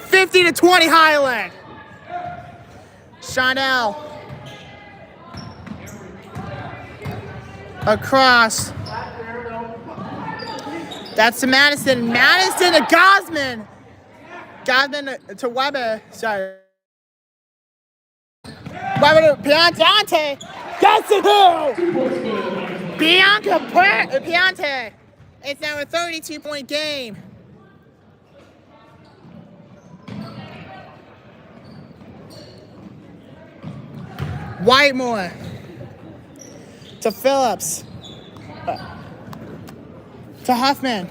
50-20 Highland. Chanel. Across. That's to Madison. Madison to Gosman. Gosman to Weber. Sorry. Weber to Piante. Gets it here. Bianca Piante. It's now a 32-point game. Whitemore to Phillips. To Huffman.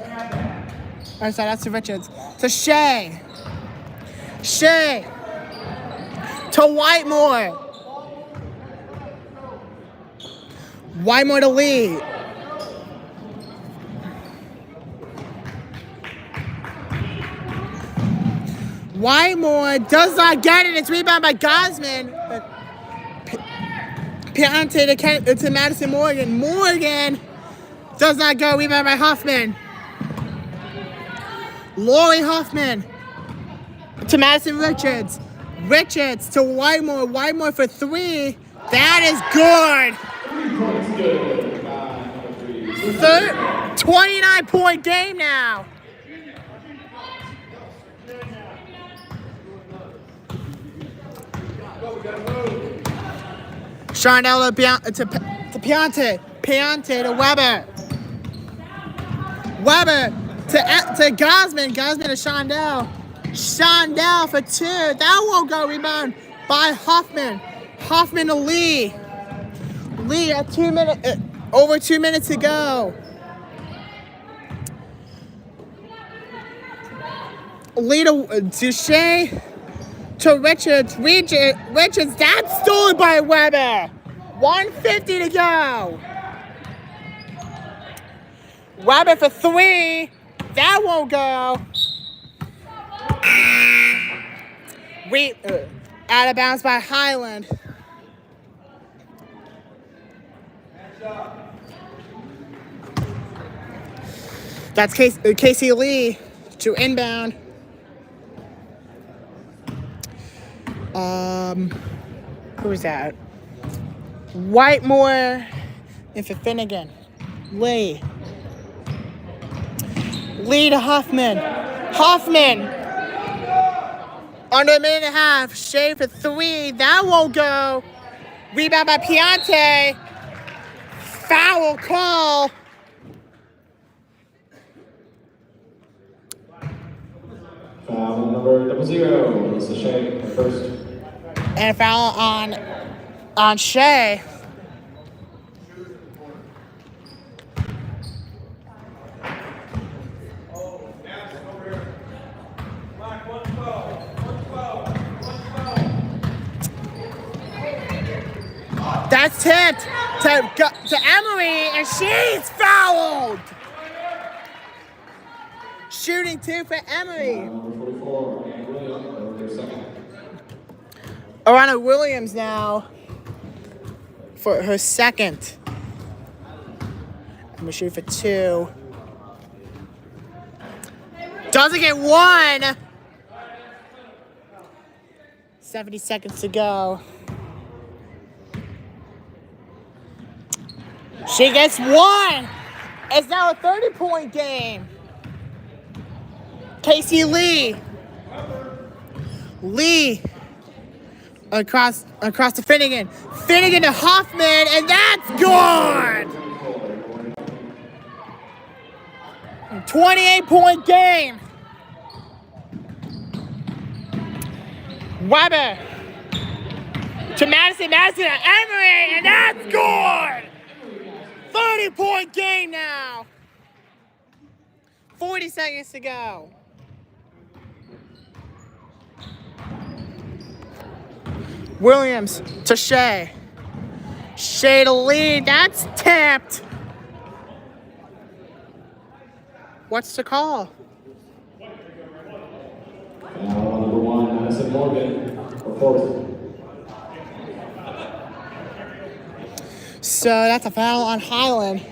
Oh, sorry, that's to Richards. To Shea. Shea. To Whitemore. Whitemore to Lee. Whitemore does not get it. It's rebounded by Gosman. Piante to Madison Morgan. Morgan does not go. Rebound by Huffman. Lori Huffman to Madison Richards. Richards to Whitemore. Whitemore for three. That is good. 29-point game now. Chanel to Piante. Piante to Weber. Weber to Gosman. Gosman to Shondell. Shondell for two. That won't go. Rebound by Huffman. Huffman to Lee. Lee at 2 minutes. Over 2 minutes to go. Lee to Shea. To Richards. Richards. That's stolen by Weber. 1:50 to go. Weber for three. That won't go. Out of bounds by Highland. That's Casey Lee to inbound. Who is that? Whitemore and for Finnegan. Lee. Lee to Huffman. Huffman. Under a minute and a half. Shea for three. That won't go. Rebound by Piante. Foul call. Foul number 00. It's Shea first. And a foul on Shea. That's tipped to Emery, and she's fouled. Shooting two for Emery. Number 44, and Williams, their second. Arana Williams now for her second. I'm gonna shoot for two. Doesn't get one. 70 seconds to go. She gets one. It's now a 30-point game. Casey Lee. Lee. Across to Finnegan. Finnegan to Huffman, and that's good. 28-point game. Weber to Madison to Emery, and that's good. 30-point game now. 40 seconds to go. Williams to Shea. Shea to Lee. That's tipped. What's the call? Foul number 1, Madison Morgan, for fourth. So that's a foul on Highland.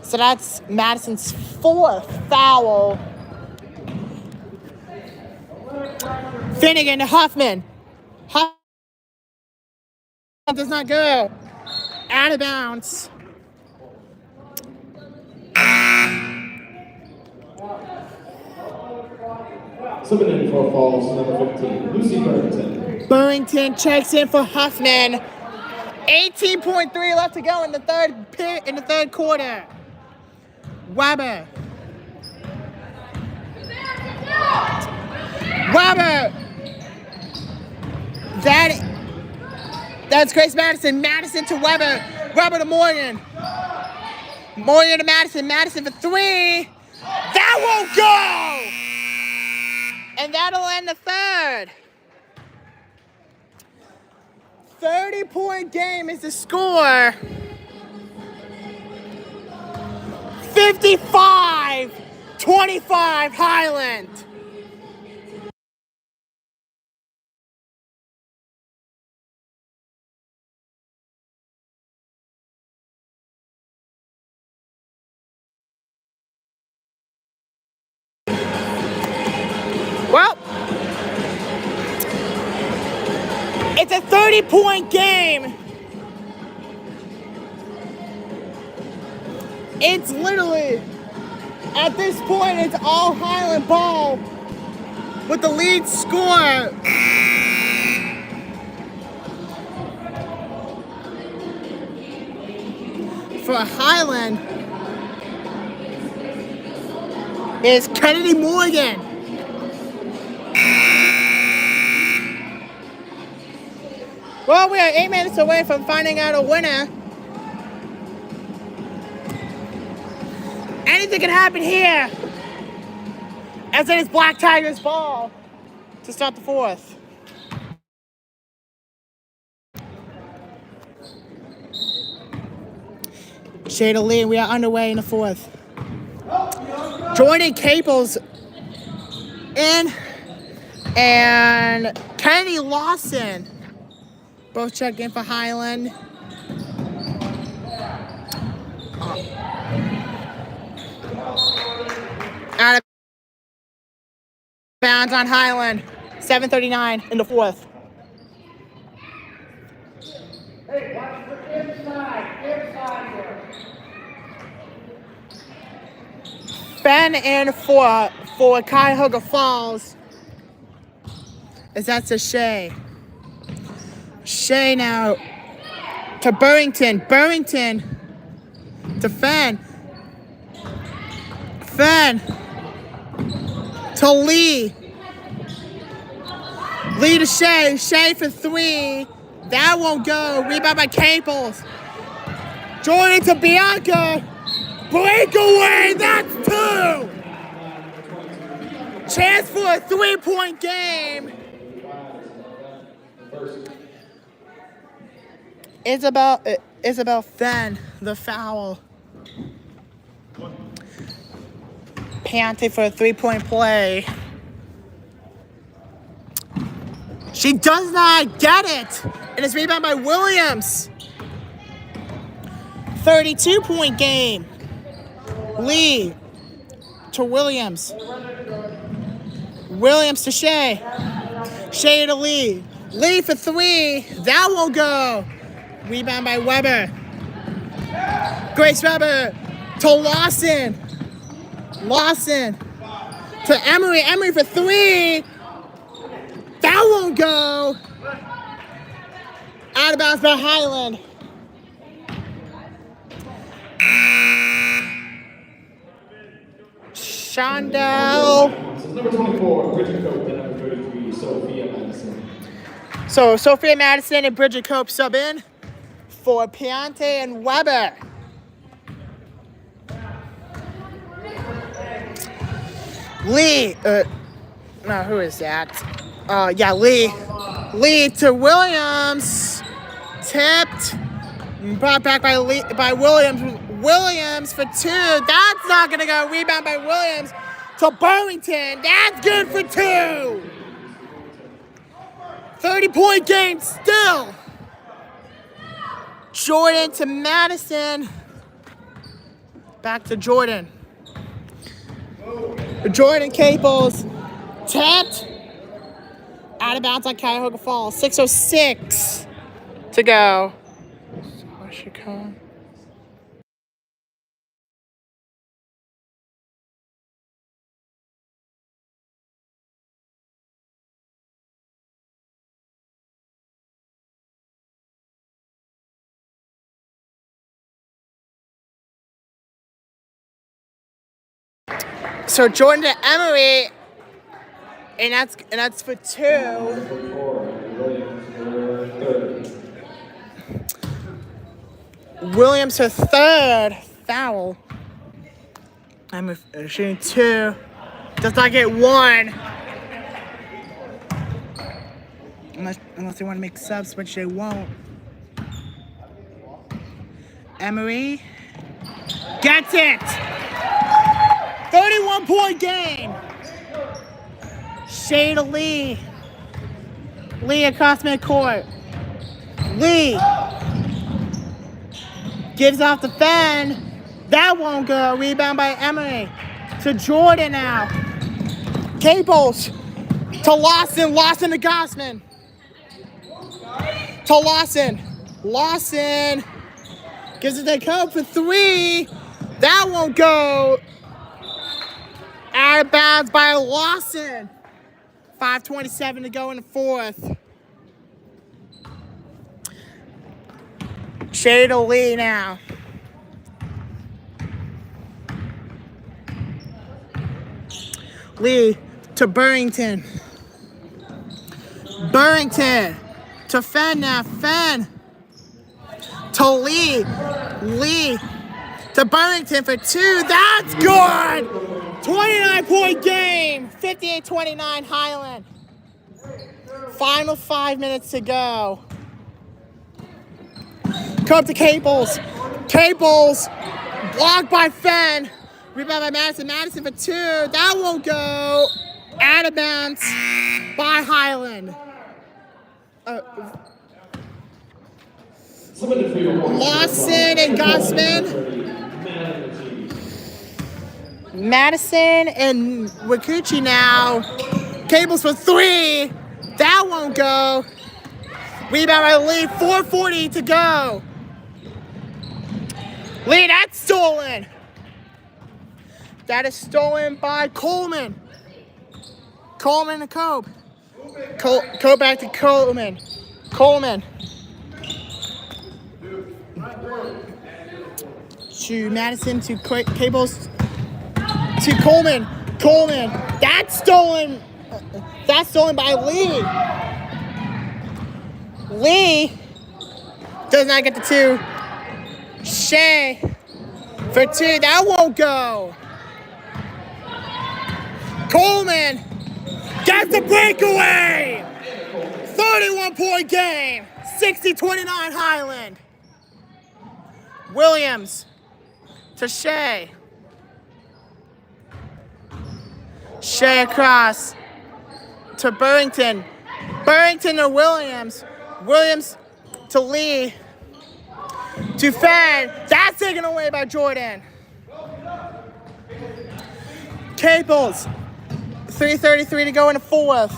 So that's Madison's fourth foul. Finnegan to Huffman. Huffman does not go. Out of bounds. Subbing in for falls, number 15, Lucy Burrington. Burrington checks in for Huffman. 18.3 left to go in the third quarter. Weber. Weber. That's Grace Madison. Madison to Weber. Weber to Morgan. Morgan to Madison. Madison for three. That won't go! And that'll end the third. 30-point game is the score. 55-25 Highland. Well, it's a 30-point game. It's literally, at this point, it's all Highland ball with the lead score. For Highland is Kennedy Morgan. Well, we are 8 minutes away from finding out a winner. Anything can happen here, as it is Black Tigers ball to start the fourth. Shade of Lee, we are underway in the fourth. Jordan Caples in, and Kennedy Lawson both check in for Highland. Out of bounds on Highland. 7:39 in the fourth. Ben in for Cuyahoga Falls. As that's a Shea. Shea now to Burrington. Burrington to Fenn. Fenn to Lee. Lee to Shea. Shea for three. That won't go. Rebound by Caples. Jordan to Bianca. Breakaway. That's two. Chance for a 3-point game. Isabel Fenn, the foul. Pante for a 3-point play. She does not get it. And it's rebound by Williams. 32-point game. Lee to Williams. Williams to Shea. Shea to Lee. Lee for three. That won't go. Rebound by Weber. Grace Weber to Lawson. Lawson to Emery. Emery for three. That won't go. Out of bounds by Highland. Shondell. Number 24, Bridget Cope, and number 33, Sophia Madison. So Sophia Madison and Bridget Cope sub in for Piante and Weber. Lee, no, who is that? Yeah, Lee. Lee to Williams. Tipped. Brought back by Williams. Williams for two. That's not going to go. Rebound by Williams to Burlington. That's good for two. 30-point game still. Jordan to Madison. Back to Jordan. Jordan Caples. Tapped. Out of bounds on Cuyahoga Falls. 6:06 to go. Where should come? So Jordan to Emery, and that's for 2. Williams her 3rd foul. I'm shooting 2. Does not get 1. Unless they want to make subs, which they won't. Emery gets it. 31-point game. Shea to Lee. Lee across midcourt. Lee gives off the fan. That won't go. Rebound by Emery. To Jordan now. Cables to Lawson. Lawson to Gossman. To Lawson. Lawson gives it to Cope for 3. That won't go. Out of bounds by Lawson. 5:27 to go in the 4th. Shea to Lee now. Lee to Burrington. Burrington to Fenn now. Fenn to Lee. Lee to Burrington for 2. That's good! 29-point game. 58-29 Highland. Final 5 minutes to go. Come up to Cables. Cables blocked by Fenn. Rebound by Madison. Madison for 2. That won't go. Out of bounds by Highland. Lawson and Gossman. Madison and Wakuchi now. Cables for 3. That won't go. Rebound by Lee. 4:40 to go. Lee, that's stolen. That is stolen by Coleman. Coleman to Cope. Cope back to Coleman. Coleman. To Madison, to Cables, to Coleman. Coleman. That's stolen. That's stolen by Lee. Lee does not get the 2. Shea for 2. That won't go. Coleman gets the breakaway. 31-point game. 60-29 Highland. Williams to Shea. Shea across to Burrington. Burrington to Williams. Williams to Lee. To Fenn. That's taken away by Jordan. Cables. 3:33 to go in the 4th.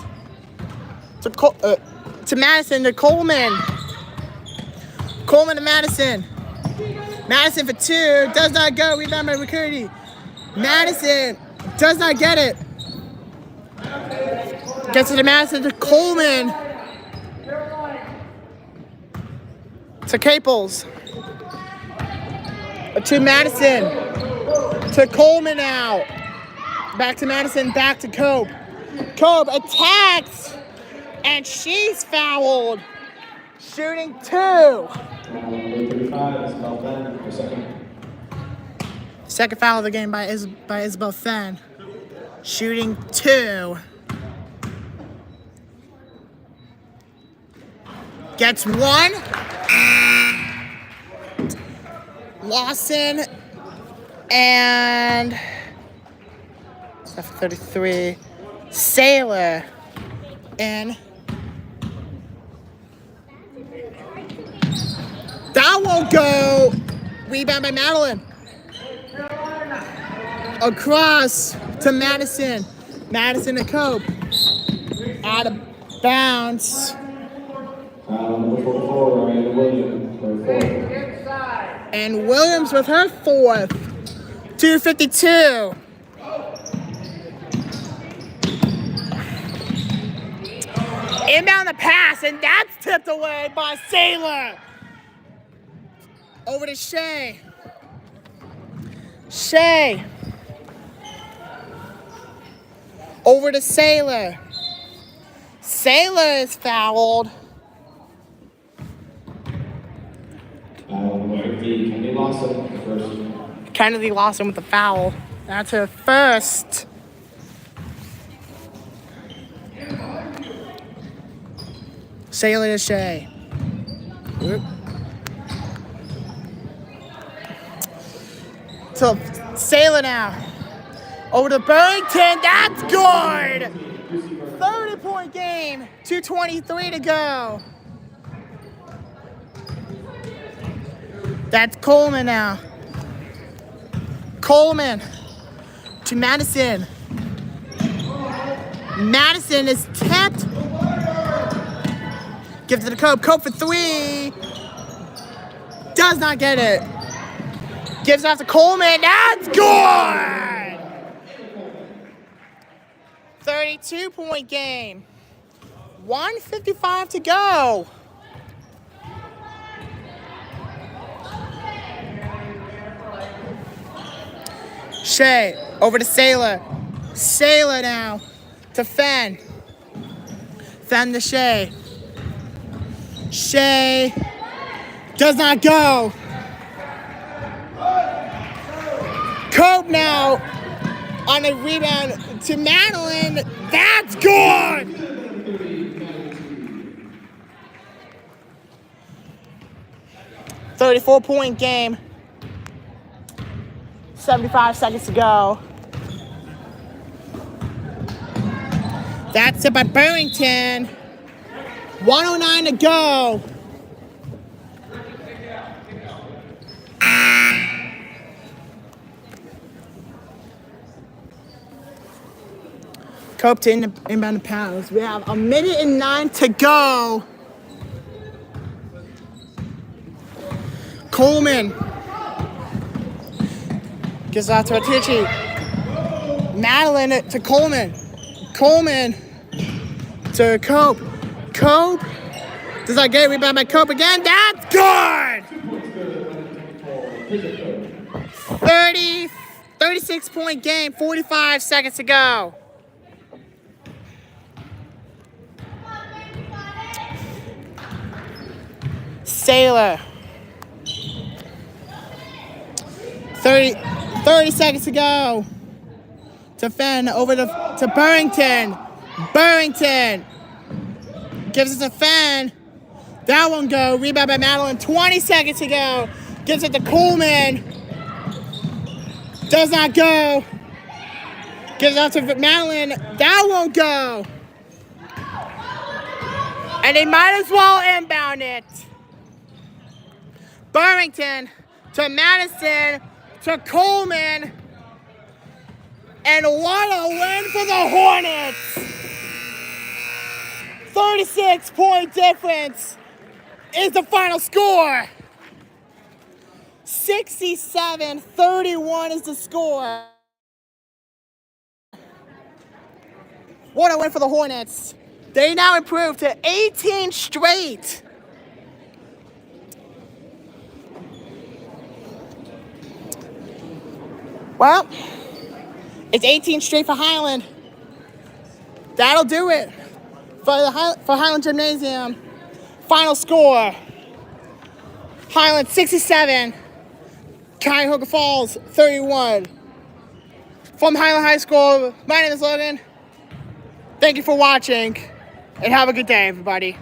To Madison to Coleman. Coleman to Madison. Madison for 2. Does not go. Rebound by McCurdy. Madison does not get it. Gets it to Madison to Coleman. To Caples. To Madison. To Coleman now. Back to Madison. Back to Cope. Cope attacks. And she's fouled. Shooting 2. Second foul of the game by Isabel Fenn. Shooting 2. Gets 1. Lawson and 33. Sailor and that won't go. Rebound by Madeline. Across to Madison. Madison to Cope. Bounce. Foul number 44, Ryan Williams, for 4. And Williams with her fourth. 2:52. Inbound the pass, and that's tipped away by Sailor. Over to Shea. Shea. Over to Sailor. Sailor is fouled. Foul number 50, Kenny Lawson, first. Kennedy Lawson with the foul. That's her first. Sailor to Shea. Whoop. So Sailor now. Over to Burrington. That's good. 30-point game. 2:23 to go. That's Coleman now. Coleman to Madison. Madison is tapped. Gives it to Cope. Cope for 3. Does not get it. Gives it off to Coleman. That's good. 32-point game. 1:55 to go. Shea over to Sailor. Sailor now to Fenn. Fenn to Shea. Shea does not go. Cope now on a rebound to Madeline. That's good. $34-point game. 75 seconds to go. That's it by Burrington. 1:09 to go. Cope to inbound the pass. We have 1:09 to go. Coleman gives out to Atici. Madeline to Coleman. Coleman to Cope. Cope does not get it. Rebound by Cope again. That's good. 36-point game. 45 seconds to go. Sailor. 30 seconds to go. To Fenn, over to Burrington. Burrington gives it to Fenn. That won't go. Rebound by Madeline. 20 seconds to go. Gives it to Coleman. Does not go. Gives it out to Madeline. That won't go. And they might as well inbound it. Burrington to Madison to Coleman. And what a win for the Hornets! 36-point difference is the final score. 67-31 is the score. What a win for the Hornets. They now improve to 18 straight. Well, it's 18 straight for Highland. That'll do it for Highland Gymnasium. Final score: Highland 67, Cuyahoga Falls 31. From Highland High School, my name is Logan. Thank you for watching, and have a good day, everybody.